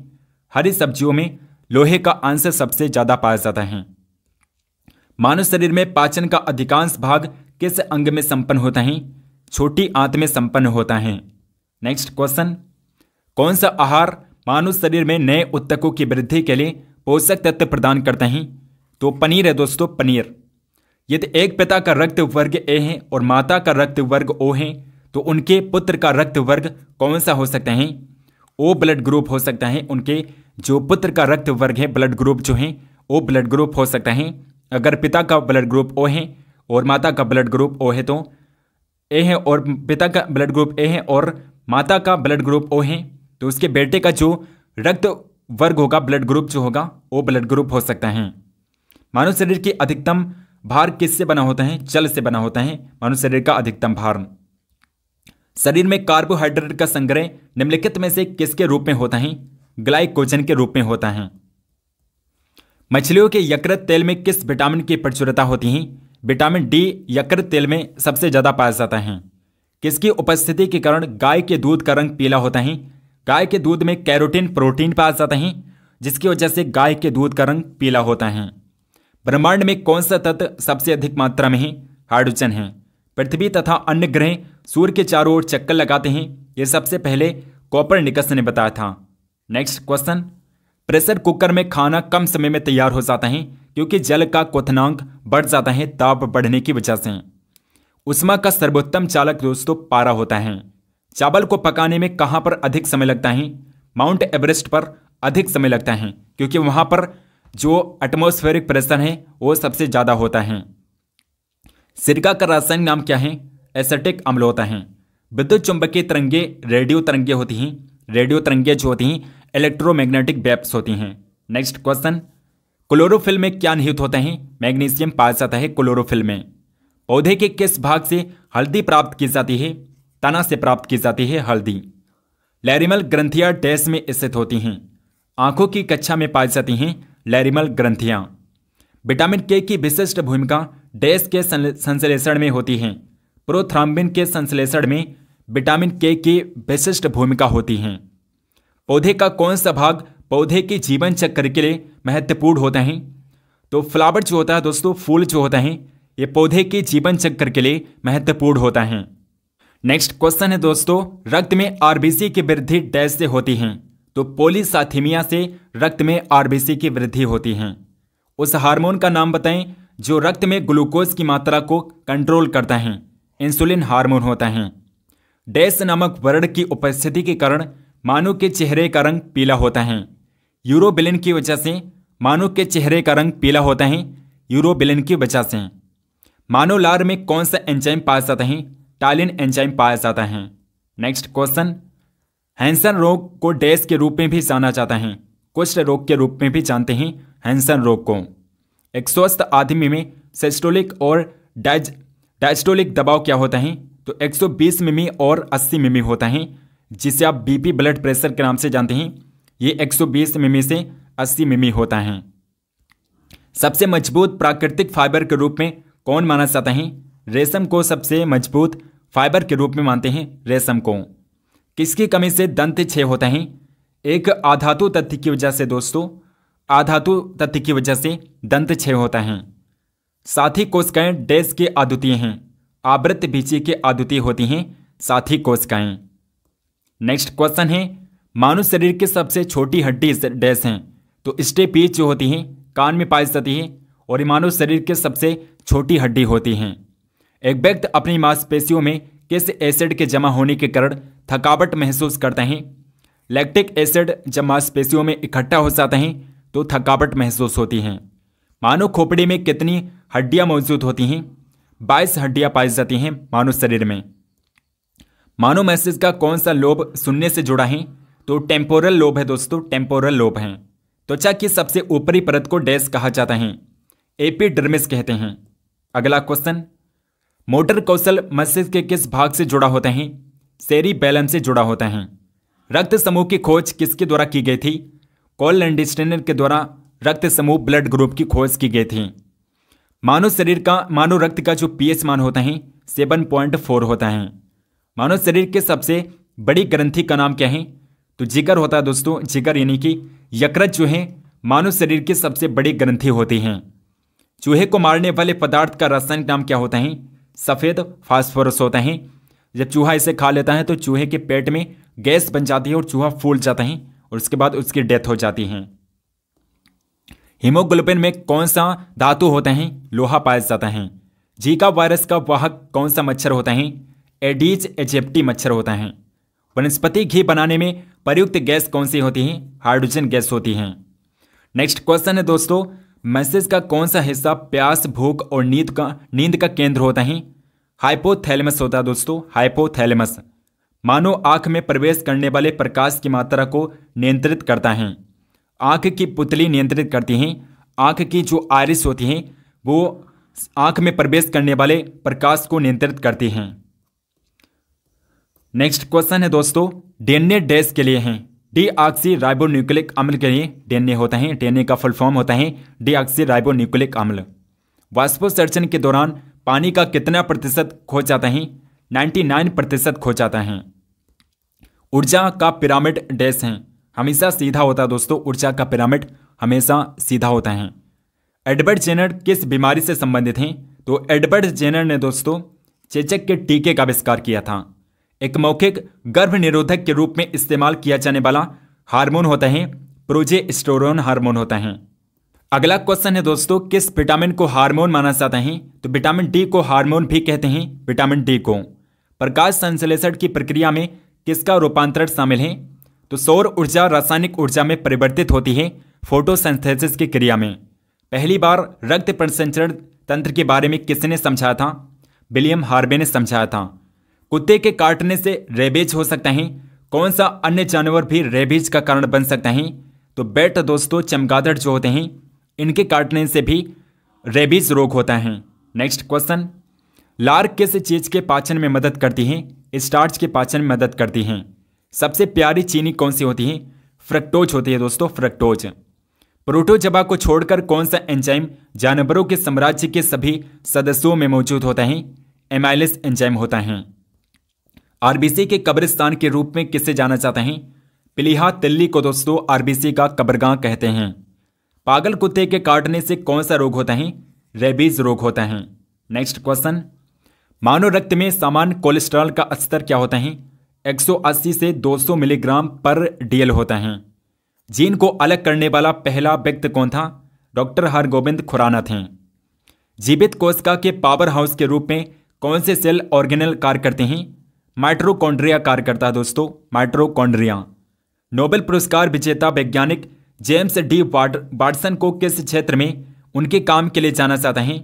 हरी सब्जियों में लोहे का अंश सबसे ज्यादा पाया जाता है। मानव शरीर में पाचन का अधिकांश भाग किस अंग में संपन्न होता है? छोटी आंत में संपन्न होता है। नेक्स्ट क्वेश्चन, कौन सा आहार मानव शरीर में नए ऊतकों की वृद्धि के लिए पोषक तत्व प्रदान करते हैं? तो पनीर है दोस्तों, पनीर। यदि एक पिता का रक्त वर्ग A है और माता का रक्त वर्ग O है तो उनके पुत्र का रक्त वर्ग कौन सा हो सकता है? O ब्लड ग्रुप हो सकता है। उनके जो पुत्र का रक्त वर्ग है, ब्लड ग्रुप जो है O ब्लड ग्रुप हो सकता है। अगर पिता का ब्लड ग्रुप O है और माता का ब्लड ग्रुप O है तो A है, और पिता का ब्लड ग्रुप A है और माता का ब्लड ग्रुप O है तो उसके बेटे का जो रक्त वर्ग होगा, ब्लड ग्रुप जो होगा, O ब्लड ग्रुप हो सकता है। मानव शरीर की अधिकतम भार किससे बना होता है? जल से बना होता है मानव शरीर का अधिकतम भार। शरीर में कार्बोहाइड्रेट का संग्रह निम्नलिखित में से किसके रूप में होता है? ग्लाइकोजन के रूप में होता है। मछलियों के यकृत तेल में किस विटामिन की प्रचुरता होती है? विटामिन D यकृत तेल में सबसे ज्यादा पाया जाता है। किसकी उपस्थिति के कारण गाय के दूध का रंग पीला होता है? गाय के दूध में कैरोटीन प्रोटीन पाया जाता है जिसकी वजह से गाय के दूध का रंग पीला होता है। ब्रह्मांड में कौन सा तत्व सबसे अधिक मात्रा में है? हाइड्रोजन है। पृथ्वी तथा अन्य ग्रह सूर्य के चारों ओर चक्कर लगाते हैं, यह सबसे पहले कोपरनिकस ने बताया था। नेक्स्ट क्वेश्चन, प्रेशर कुकर में खाना कम समय में तैयार हो जाता है, क्योंकि जल का क्वथनांक बढ़ जाता है दाब बढ़ने की वजह से। उष्मा का सर्वोत्तम चालक दोस्तों पारा होता है। चावल को पकाने में कहाँ पर अधिक समय लगता है? माउंट एवरेस्ट पर अधिक समय लगता है, क्योंकि वहां पर जो एटमॉस्फेरिक प्रेशर है वो सबसे ज्यादा होता है। सिरका का रासायनिक नाम क्या है? एसिटिक अम्ल होता है। विद्युत चुंबकीय तरंगे रेडियो तरंगे होती हैं। रेडियो तरंगे जो होती हैं इलेक्ट्रोमैग्नेटिक वेव्स होती हैं। नेक्स्ट क्वेश्चन, क्लोरोफिल में क्या निहित होता है? मैग्नीशियम पाया जाता है क्लोरोफिल में। पौधे के किस भाग से हल्दी प्राप्त की जाती है? तना से प्राप्त की जाती है हल्दी। लैरिमल ग्रंथियां डैश में स्थित होती हैं। आंखों की कक्षा में पाई जाती हैं लैरिमल ग्रंथियां। विटामिन के की विशिष्ट भूमिका डैश के संश्लेषण में होती है। प्रोथ्राम्बिन के संश्लेषण में विटामिन के की विशिष्ट भूमिका होती है। पौधे का कौन सा भाग पौधे के जीवन चक्र के लिए महत्वपूर्ण होता है? तो फ्लावर जो होता है दोस्तों, फूल जो होता है, ये पौधे के जीवन चक्र के लिए महत्वपूर्ण होता है। नेक्स्ट क्वेश्चन है दोस्तों, रक्त में आरबीसी की वृद्धि डैश से होती है? तो पॉलीसाइथेमिया से रक्त में आरबीसी की वृद्धि होती है। उस हार्मोन का नाम बताएं जो रक्त में ग्लूकोज की मात्रा को कंट्रोल करता है। इंसुलिन हार्मोन होता है। डैश नामक वर्ण की उपस्थिति के कारण मानव के चेहरे का रंग पीला होता है। यूरोबिलिन की वजह से मानव के चेहरे का रंग पीला होता है। यूरोबिलिन की वजह से। मानव लार में कौन सा एंजाइम पाया जाता है? टालिन एंजाइम पाया जाता है। नेक्स्ट क्वेश्चन, हैंसन रोग को डैश के रूप में भी जाना जाता है? कुष्ठ रोग के रूप में भी जानते हैं हैंसन रोग को। एक स्वस्थ आदमी में सिस्टोलिक और डायस्टोलिक दबाव क्या होता है? तो 120 मिमी और 80 मिमी होता है, जिसे आप बीपी ब्लड प्रेशर के नाम से जानते हैं। ये 120 मिमी से 80 मिमी होता है। सबसे मजबूत प्राकृतिक फाइबर के रूप में कौन माना जाता है? रेशम को सबसे मजबूत फाइबर के रूप में मानते हैं रेशम को। किसकी कमी से दंत क्षय होता है? एक आधातु तत्व की वजह से दोस्तों, आधातु तत्व की वजह से दंत क्षय होता है। साथी कोशिकाएं डैश के अद्वितीय हैं? आवृत्त बीची के अद्वितीय होती हैं साथी कोशिकाएं। नेक्स्ट क्वेश्चन है, मानव शरीर की सबसे छोटी हड्डी डैश हैं? तो स्टेपीज जो होती हैं कान में पाई जाती है और ये मानव शरीर की सबसे छोटी हड्डी होती हैं। एक व्यक्ति अपनी मांसपेशियों में किस एसिड के जमा होने के कारण थकावट महसूस करता है? लैक्टिक एसिड जब मांसपेशियों में इकट्ठा हो जाता है तो थकावट महसूस होती है। मानव खोपड़ी में कितनी हड्डियां मौजूद होती हैं? 22 हड्डियां पाई जाती हैं मानव शरीर में। मानव मस्तिष्क का कौन सा लोब सुनने से जुड़ा है? तो टेम्पोरल लोब है दोस्तों, टेम्पोरल लोब है। त्वचा की सबसे ऊपरी परत को डैश कहा जाता है? एपिडर्मिस कहते हैं। अगला क्वेश्चन, मोटर कौशल मस्तिष्क के किस भाग से जुड़ा होता है? सेरिबैलम से जुड़ा होता है। रक्त समूह की खोज किसके द्वारा की गई थी? कॉल लैंडस्टेनर के द्वारा रक्त समूह ब्लड ग्रुप की खोज की गई थी। मानव रक्त का जो पीएच मान होता है 7.4 होता है। मानव शरीर के सबसे बड़ी ग्रंथि का नाम क्या है? तो जिगर होता है दोस्तों, जिगर यानी कि यकृत जो है मानव शरीर की सबसे बड़ी ग्रंथि होती है। चूहे को मारने वाले पदार्थ का रासायनिक नाम क्या होता है? सफेद फास्फोरस होता है। जब चूहा इसे खा लेता है तो चूहे के पेट में गैस बन जाती है और चूहा फूल जाता है और उसके बाद उसकी डेथ हो जाती है। हीमोग्लोबिन में कौन सा धातु होता है? लोहा पाया जाता है। जीका वायरस का वाहक कौन सा मच्छर होता है? एडीज एजिप्टी मच्छर होता है। वनस्पति घी बनाने में प्रयुक्त गैस कौन सी होती है? हाइड्रोजन गैस होती है। नेक्स्ट क्वेश्चन है दोस्तों, मस्तिष्क का कौन सा हिस्सा प्यास, भूख और नींद का केंद्र होता है? हाइपोथैलेमस होता है दोस्तों, हाइपोथैलेमस। मानव आंख में प्रवेश करने वाले प्रकाश की मात्रा को नियंत्रित करता है। आंख की पुतली नियंत्रित करती हैं। आंख की जो आइरिस होती है वो आंख में प्रवेश करने वाले प्रकाश को नियंत्रित करती हैं। नेक्स्ट क्वेश्चन है दोस्तों, डीएनए डैश के लिए हैं? डीऑक्सी राइबोन्यूक्लिक अम्ल के लिए डीएनए होता है। डीएनए का फुल फॉर्म होता है डीऑक्सी राइबोन्यूक्लिक अम्ल। वाष्पोत्सर्जन के दौरान पानी का कितना प्रतिशत खो जाता है? 99% खो जाता है। ऊर्जा का पिरामिड डैश है? हमेशा सीधा होता है दोस्तों, ऊर्जा का पिरामिड हमेशा सीधा होता है। एडवर्ड जेनर किस बीमारी से संबंधित हैं? तो एडवर्ड जेनर ने दोस्तों चेचक के टीके का आविष्कार किया था। एक मौखिक गर्भ निरोधक के रूप में इस्तेमाल किया जाने वाला हार्मोन होता है प्रोजेस्टेरोन हार्मोन होता है। अगला क्वेश्चन है दोस्तों, किस विटामिन को हार्मोन माना जाता है? तो विटामिन डी को हार्मोन भी कहते हैं। विटामिन डी को प्रकाश संश्लेषण की प्रक्रिया में किसका रूपांतरण शामिल है? तो सौर ऊर्जा रासायनिक ऊर्जा में परिवर्तित होती है फोटोसिंथेसिस की क्रिया में। पहली बार रक्त परिसंचरण तंत्र के बारे में किसने समझाया था? विलियम हार्वे ने समझाया था। कुत्ते के काटने से रेबीज हो सकता है। कौन सा अन्य जानवर भी रेबीज का कारण बन सकता है? तो बैट दोस्तों, चमगादड़ जो होते हैं इनके काटने से भी रेबीज रोग होता है। नेक्स्ट क्वेश्चन, लार किस चीज के पाचन में मदद करती है? स्टार्च के पाचन में मदद करती हैं। सबसे प्यारी चीनी कौन सी होती है? फ्रक्टोज होती है दोस्तों, फ्रक्टोज। प्रोटोजोआ को छोड़कर कौन सा एंजाइम जानवरों के साम्राज्य के सभी सदस्यों में मौजूद होता है? एमाइलेज एंजाइम होता है। आरबीसी के कब्रिस्तान के रूप में किसे जाना जाता है? पिलिहा तिल्ली को दोस्तों आरबीसी का कब्रगाह कहते हैं। पागल कुत्ते के काटने से कौन सा रोग होता है? रेबीज रोग होता है। नेक्स्ट क्वेश्चन, मानव रक्त में सामान्य कोलेस्ट्रॉल का स्तर क्या होता है? 180 से 200 मिलीग्राम पर डीएल होता है। जीन को अलग करने वाला पहला व्यक्ति कौन था? डॉक्टर हरगोविंद खुराना थे। जीवित कोशिका के पावर हाउस के रूप में कौन से सेल ऑर्गेनल कार्य करते हैं? माइटोकॉन्ड्रिया कार्य करता है दोस्तों, माइटोकॉन्ड्रिया। नोबेल पुरस्कार विजेता वैज्ञानिक जेम्स डी वाटसन को किस क्षेत्र में उनके काम के लिए जाना जाता है?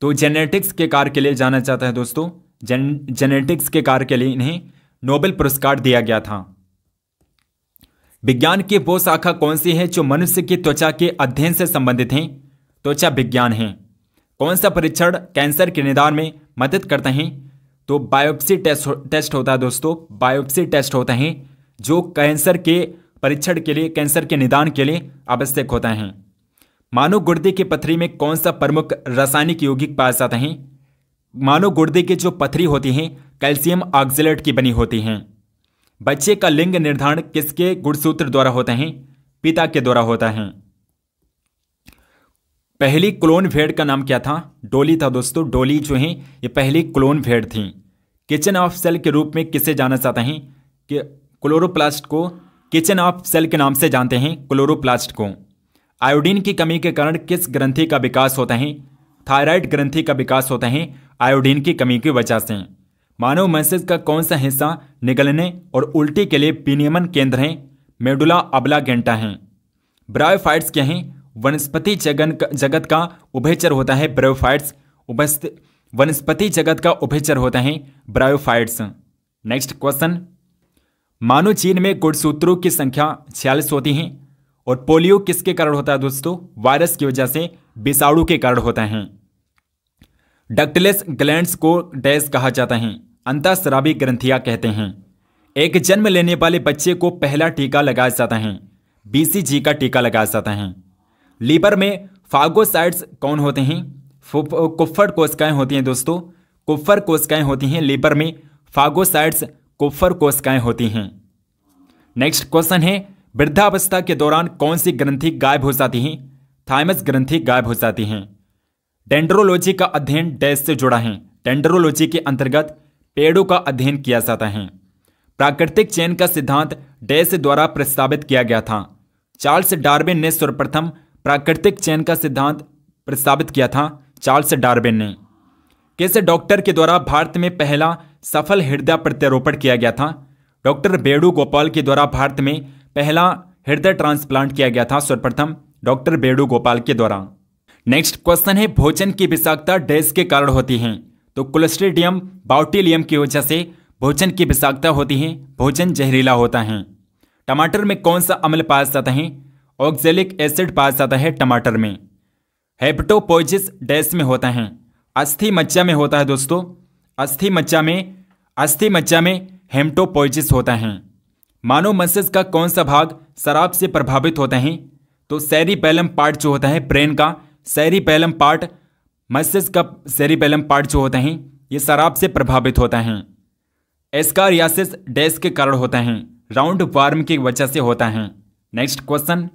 तो जेनेटिक्स के कार्य के लिए जाना जाता है दोस्तों। जेनेटिक्स के कार्य के लिए इन्हें नोबेल पुरस्कार दिया गया था। विज्ञान की वो शाखा कौन सी है जो मनुष्य की त्वचा के अध्ययन से संबंधित है? त्वचा विज्ञान है। कौन सा परीक्षण कैंसर के निदान में मदद करता है? तो बायोप्सी टेस्ट होता है दोस्तों, बायोप्सी टेस्ट होता है जो कैंसर के परीक्षण के लिए, कैंसर के निदान के लिए आवश्यक होता है। मानव गुर्दे की पथरी में कौन सा प्रमुख रासायनिक यौगिक पाया जाता है? मानव गुर्दे की जो पथरी होती है कैल्शियम ऑक्जेलेट की बनी होती हैं। बच्चे का लिंग निर्धारण किसके गुणसूत्र द्वारा होता है? पिता के द्वारा होता है। पहली क्लोन भेड़ का नाम क्या था? डोली था दोस्तों, डोली जो है ये पहली क्लोन भेड़ थी। किचन ऑफ सेल के रूप में किसे जाना जाता है? कि क्लोरोप्लास्ट को किचन ऑफ सेल के नाम से जानते हैं, क्लोरोप्लास्ट को। आयोडीन की कमी के कारण किस ग्रंथि का विकास होता है? थायराइड ग्रंथि का विकास होता है आयोडीन की कमी की वजह से। मानव मस्तिष्क का कौन सा हिस्सा निगलने और उल्टी के लिए विनियमन केंद्र है? मेडुला ऑब्लांगेटा है। ब्रायोफाइट्स क्या हैं? वनस्पति जगत का उभयचर होता है ब्रायोफाइट्स। वनस्पति जगत का उभयचर होता है ब्रायोफाइट्स। नेक्स्ट क्वेश्चन, मानव जीन में गुणसूत्रों की संख्या 46 होती है और पोलियो किसके कारण होता है दोस्तों? वायरस की वजह से, विषाणु के कारण होता है। डक्टलेस ग्लैंड्स को डैश कहा जाता है? अंतःस्रावी ग्रंथियां कहते हैं। एक जन्म लेने वाले बच्चे को पहला टीका लगाया जाता है? बीसीजी का टीका लगाया जाता है। लीवर में फागोसाइट्स कौन होते हैं? कुफ्फड़ कोशिकाएं होती हैं दोस्तों, कुफ्फड़ कोशिकाएं होती हैं लीवर में। फागोसाइट्स कुफ्फड़ कोशिकाएं होती हैं। नेक्स्ट क्वेश्चन है, वृद्धावस्था के दौरान कौन सी ग्रंथि गायब हो जाती है? थाइमस ग्रंथि गायब हो जाती है। डेंड्रोलॉजी का अध्ययन डैश से जुड़ा है? डेंड्रोलॉजी के अंतर्गत पेड़ों का अध्ययन किया जाता है। प्राकृतिक चयन का सिद्धांत डैश द्वारा प्रस्तावित किया गया था? चार्ल्स डार्विन ने सर्वप्रथम प्राकृतिक चयन का सिद्धांत प्रस्तावित किया था, चार्ल्स डार्विन ने। किस डॉक्टर के द्वारा भारत में पहला सफल हृदय प्रत्यारोपण किया गया था? डॉक्टर बेड़ू गोपाल के द्वारा भारत में पहला हृदय ट्रांसप्लांट किया गया था सर्वप्रथम डॉक्टर बेड़ू गोपाल के द्वारा। नेक्स्ट क्वेश्चन है, भोजन की विषाक्तता डैश के कारण होती है? तो क्लोस्ट्रीडियम बाउटिलियम की वजह से भोजन की विषाक्तता होती है, भोजन जहरीला होता है। टमाटर में कौन सा अम्ल पाया जाता है? ऑक्जेलिक एसिड पाया जाता है टमाटर में। हेपेटोपोइसिस डैश में होता है? अस्थि मज्जा में होता है दोस्तों, अस्थि मज्जा में हेमेटोपोइसिस होता है। मानव मस्तिष्क का कौन सा भाग शराब से प्रभावित होता है? तो सेरिबेलम पार्ट जो होता है ब्रेन का, सेरिबेलम पार्ट, मस्तिष्क का सेरिबेलम पार्ट जो होता है ये शराब से प्रभावित होता है। एस्कारियासिस डैश के कारण होता है? राउंड वार्म की वजह से होता है। नेक्स्ट क्वेश्चन,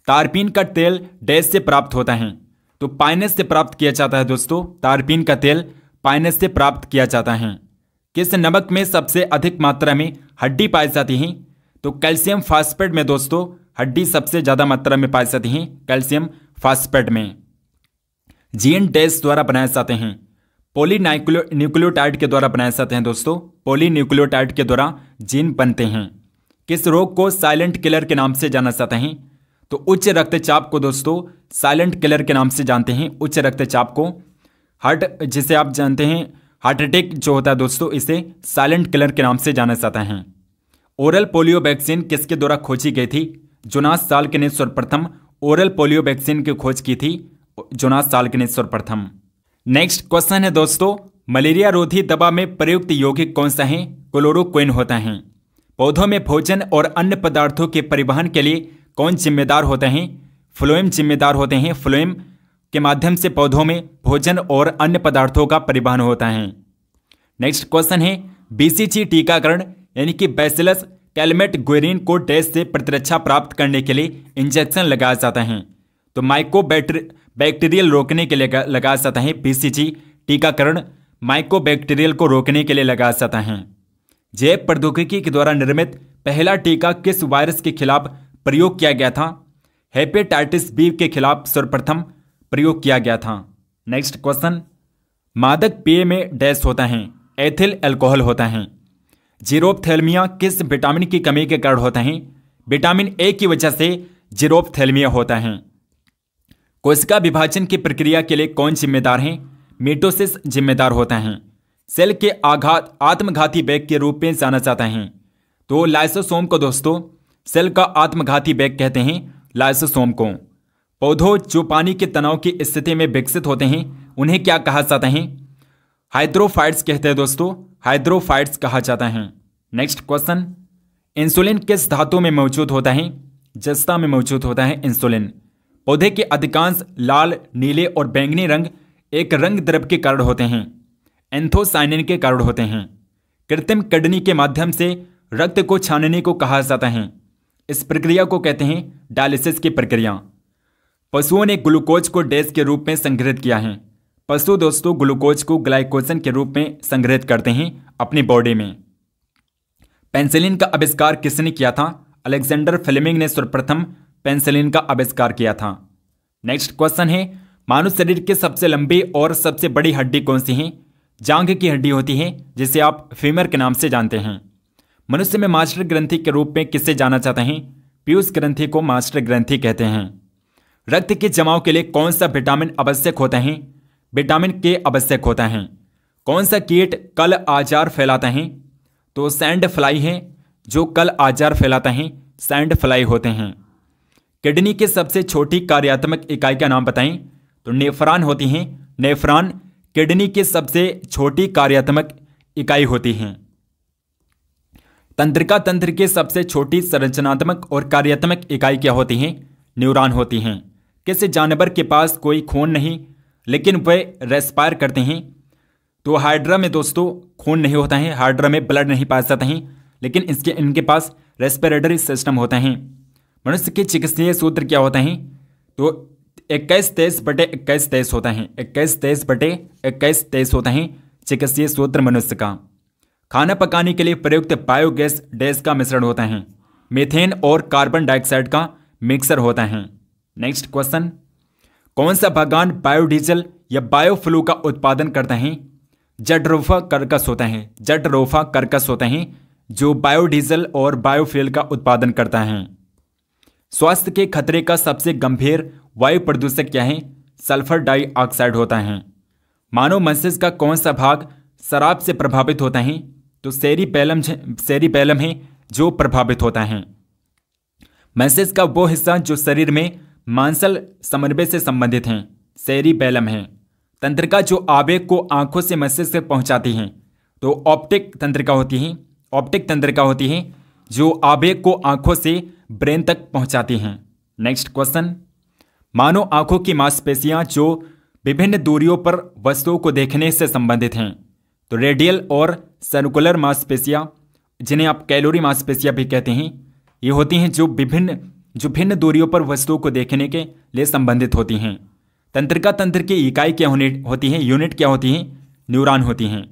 तारपीन का तेल डैश से प्राप्त होता है? तो पाइनस से प्राप्त किया जाता है दोस्तों, तारपीन का तेल पाइनस से प्राप्त किया जाता है। किस नमक में सबसे अधिक मात्रा में हड्डी पाई जाती है? तो कैल्शियम फास्फेट में दोस्तों हड्डी सबसे ज्यादा मात्रा में पाई जाती है, कैल्शियम फास्फेट में। जीन डैश द्वारा बनाए जाते हैं, पॉलीन्यूक्लियोटाइड के द्वारा बनाए जाते हैं दोस्तों, पॉलीन्यूक्लियोटाइड के द्वारा जीन बनते हैं। किस रोग को साइलेंट किलर के नाम से जाना जाता है? तो उच्च रक्तचाप को दोस्तों साइलेंट किलर के नाम से जानते हैं, उच्च रक्तचाप को। हार्ट, जिसे आप जानते हैं हार्ट अटैक जो होता है दोस्तों, इसे साइलेंट किलर के नाम से जाना जाता है। ओरल पोलियो वैक्सीन किसके द्वारा खोजी गई थी? जोनास साल्क ने सर्वप्रथम ओरल पोलियो वैक्सीन की खोज की थी, जोनास साल्क ने सर्वप्रथम। नेक्स्ट क्वेश्चन है दोस्तों, मलेरिया रोधी दवा में प्रयुक्त यौगिक कौन सा है? क्लोरोक्विन होता है। पौधों में भोजन और अन्य पदार्थों के परिवहन के लिए कौन जिम्मेदार होते हैं? फ्लोएम जिम्मेदार होते हैं। फ्लोएम के माध्यम से पौधों में भोजन और अन्य पदार्थों का परिवहन होता है। नेक्स्ट क्वेश्चन है, बीसीजी टीकाकरण यानी कि बैसिलस कैलमेट ग्वेरिन को डैश से प्रतिरक्षा प्राप्त करने के लिए इंजेक्शन लगाया जाता है। तो माइकोबैक्टीरियल रोकने के लिए लगाया जाता है। बीसीजी टीकाकरण माइकोबैक्टीरियल को रोकने के लिए लगाया जाता है। जैव प्रौद्योगिकी के द्वारा निर्मित पहला टीका किस वायरस के खिलाफ प्रयोग किया गया था? हेपेटाइटिस बी के खिलाफ सर्वप्रथम प्रयोग किया गया था। नेक्स्ट क्वेश्चन, मादक पेय में डैश होता है? एथिल अल्कोहल होता है। जीरोप्थेल्मिया किस विटामिन की कमी के कारण होता है? विटामिन ए की वजह से जीरोप्थेल्मिया होता है। कोशिका विभाजन की प्रक्रिया के लिए कौन जिम्मेदार है? मिटोसिस जिम्मेदार होता है। सेल के आत्मघाती बैग के रूप में जाना जाता है। तो लाइसोसोम को दोस्तों सेल का आत्मघाती बैग कहते हैं, लाइसोसोम को। पौधों जो पानी के तनाव की स्थिति में विकसित होते हैं उन्हें क्या कहा जाता है? हाइड्रोफाइट्स कहते हैं दोस्तों, हाइड्रोफाइट्स कहा जाता है। नेक्स्ट क्वेश्चन, इंसुलिन किस धातु में मौजूद होता है? जस्ता में मौजूद होता है इंसुलिन। पौधे के अधिकांश लाल, नीले और बैंगनी रंग एक रंग द्रव्य के कारण होते हैं, एंथोसाइनिन के कारण होते हैं। कृत्रिम किडनी के माध्यम से रक्त को छानने को कहा जाता है, इस प्रक्रिया को कहते हैं डायलिसिस की प्रक्रिया। पशुओं ने ग्लूकोज को डैश के रूप में संग्रहित किया है। पशु दोस्तों ग्लूकोज को ग्लाइकोजन के रूप में संग्रहित करते हैं अपनी बॉडी में। पेंसिलिन का आविष्कार किसने किया था? अलेक्जेंडर फ्लेमिंग ने सर्वप्रथम पेंसिलिन का आविष्कार किया था। नेक्स्ट क्वेश्चन है, मानव शरीर की सबसे लंबी और सबसे बड़ी हड्डी कौन सी है? जांघ की हड्डी होती है, जिसे आप फीमर के नाम से जानते हैं। मनुष्य में मास्टर ग्रंथि के रूप में किसे जाना चाहते हैं? पीयूष ग्रंथि को मास्टर ग्रंथि कहते हैं। रक्त के जमाव के लिए कौन सा विटामिन आवश्यक होता है? विटामिन के आवश्यक होता है। कौन सा कीट कल आजार फैलाता है? तो सैंड फ्लाई है, जो कल आजार फैलाता है सैंड फ्लाई होते हैं। किडनी की सबसे छोटी कार्यात्मक इकाई का नाम बताएं? तो नेफ्रॉन होती हैं। नेफ्रॉन किडनी की सबसे छोटी कार्यात्मक इकाई होती हैं। तंत्रिका तंत्र की सबसे छोटी संरचनात्मक और कार्यात्मक इकाई क्या होती हैं? न्यूरॉन होती हैं। किस जानवर के पास कोई खून नहीं लेकिन वे रेस्पायर करते हैं? तो हाइड्रा में दोस्तों खून नहीं होता है, हाइड्रा में ब्लड नहीं पाया जाता है, लेकिन इनके पास रेस्पिरेटरी सिस्टम होता है। मनुष्य के चिकित्सीय सूत्र क्या होता है? तो 21-23/21-23 होता है। 21-23/21-23 होता है चिकित्सीय सूत्र मनुष्य का। खाना पकाने के लिए प्रयुक्त बायोगैस डैश का मिश्रण होता है। मीथेन और कार्बन डाइऑक्साइड का मिक्सर होता है। नेक्स्ट क्वेश्चन, कौन सा बागान बायोडीजल या बायोफ्लू का उत्पादन करता है? जटरोफा कर्कस होता है। जटरोफा कर्कस होता है जो बायोडीजल और बायोफ्यूल का उत्पादन करता है। स्वास्थ्य के खतरे का सबसे गंभीर वायु प्रदूषक क्या है? सल्फर डाइऑक्साइड होता है। मानव मस्तिष्क का कौन सा भाग शराब से प्रभावित होता है? तो सेरिबैलम है जो प्रभावित होता है। मस्तिष्क का वो हिस्सा जो शरीर में मांसल समन्वय से संबंधित है, सेरिबैलम है। तंत्रिका जो आवेग को आंखों से मस्तिष्क तक पहुंचाती है, तो ऑप्टिक तंत्रिका होती है। ऑप्टिक तंत्रिका होती है जो आवेग को आंखों से ब्रेन तक पहुंचाती हैं। नेक्स्ट क्वेश्चन, मानव आंखों की मांसपेशियां जो विभिन्न दूरियों पर वस्तुओं को देखने से संबंधित हैं, तो रेडियल और सर्कुलर मांसपेशियां, जिन्हें आप कैलोरी मांसपेशियां भी कहते हैं, ये होती हैं जो भिन्न दूरियों पर वस्तुओं को देखने के लिए संबंधित होती हैं। तंत्रिका तंत्र की इकाई क्या होती है? यूनिट क्या होती है? न्यूरॉन होती हैं।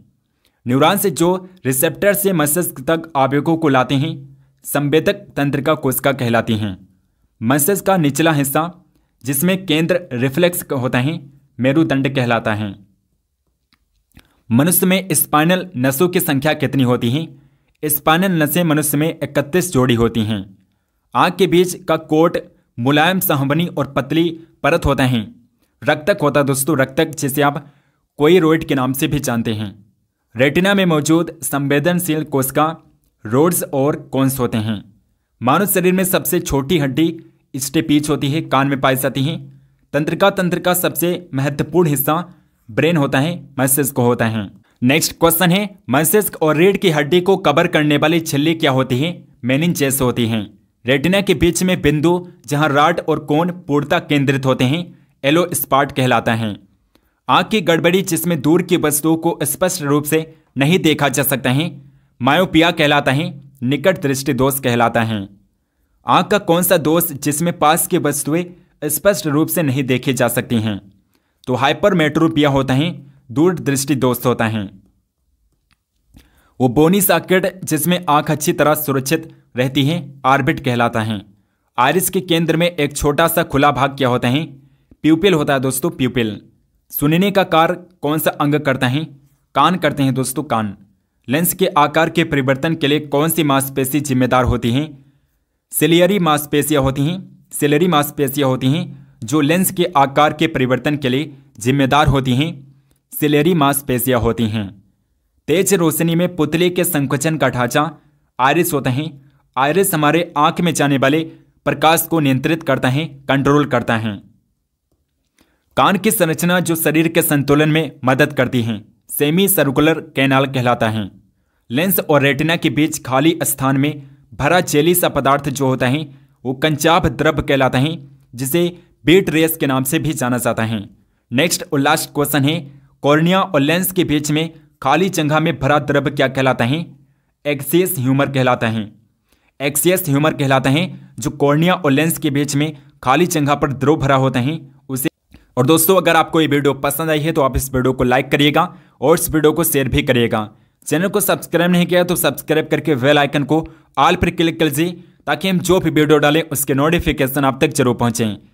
न्यूरॉन से जो रिसेप्टर से मस्तिष्क तक आवेगों को लाते हैं, संवेदक तंत्रिका कोशिका कहलाती हैं। मस्तिष्क का निचला हिस्सा जिसमें केंद्र रिफ्लेक्स होता है, मेरुदंड कहलाता है। मनुष्य में स्पाइनल नसों की संख्या कितनी होती है? स्पाइनल नसें मनुष्य में 31 जोड़ी होती हैं। आंख के बीच का कोट मुलायम संवहनी और पतली परत होता है। रक्तक होता है दोस्तों, रक्तक, जिसे आप कोइरोइड के नाम से भी जानते हैं। रेटिना में मौजूद संवेदनशील कोशिका रोड्स और कोन्स होते हैं। मानव शरीर में सबसे छोटी हड्डी स्टेपीच होती है, कान में पाई जाती है। तंत्र का सबसे महत्वपूर्ण हिस्सा ब्रेन होता है, मस्तिष्क होता है। नेक्स्ट क्वेश्चन है, मस्तिष्क और रीढ़ की हड्डी को कवर करने वाली झिल्ली क्या होती है? मेनिनजेस होती हैं। रेटिना के बीच में बिंदु जहां रॉड और कोन पूर्णतः केंद्रित होते हैं, एलो स्पॉट कहलाता है। आंख की गड़बड़ी जिसमें दूर की वस्तुओं को स्पष्ट रूप से नहीं देखा जा सकता है, मायोपिया कहलाता है, निकट दृष्टि दोष कहलाता है। आंख का कौन सा दोष जिसमें पास की वस्तुएं स्पष्ट रूप से नहीं देखी जा सकती हैं? तो हाइपरमेट्रोपिया होता है, दूर दृष्टि दोष होता है। वो बोनी सॉकेट जिसमें आंख अच्छी तरह सुरक्षित रहती है, ऑर्बिट कहलाता है। आइरिस के केंद्र में एक छोटा सा खुला भाग क्या होता है? प्यूपिल होता है दोस्तों, प्यूपिल। सुनने का कार्य कौन सा अंग करता है? कान करते हैं दोस्तों, कान। लेंस के आकार के परिवर्तन के लिए कौन सी मांसपेशी जिम्मेदार होती हैं? सिलियरी मांसपेशियां होती हैं, सिलियरी मांसपेशियां होती हैं जो लेंस के आकार के परिवर्तन के लिए जिम्मेदार होती हैं, सिलियरी मांसपेशियां होती हैं। तेज रोशनी में पुतली के संकुचन का ढांचा आइरिस होता है। आइरिस हमारे आंख में जाने वाले प्रकाश को नियंत्रित करता है, कंट्रोल करता है। कान की संरचना जो शरीर के संतुलन में मदद करती है, सेमी सर्कुलर कैनाल कहलाता है। लेंस और रेटिना के बीच खाली स्थान में भरा जेली सा पदार्थ जो होता है वो कंचाभ द्रव कहलाता है, जिसे बीट रेस के नाम से भी जाना जाता है। नेक्स्ट और लास्ट क्वेश्चन है, कॉर्निया और लेंस के बीच में खाली जगह में भरा द्रव क्या कहलाता है? एक्सियस ह्यूमर कहलाता है। एक्सियस ह्यूमर कहलाता है जो कॉर्निया और लेंस के बीच में खाली जगह पर द्रव भरा होता है उसे। और दोस्तों, अगर आपको ये वीडियो पसंद आई है तो आप इस वीडियो को लाइक करिएगा और इस वीडियो को शेयर भी करिएगा। चैनल को सब्सक्राइब नहीं किया तो सब्सक्राइब करके बेल आइकन को ऑल पर क्लिक कीजिए ताकि हम जो भी वीडियो डालें उसके नोटिफिकेशन आप तक जरूर पहुंचें।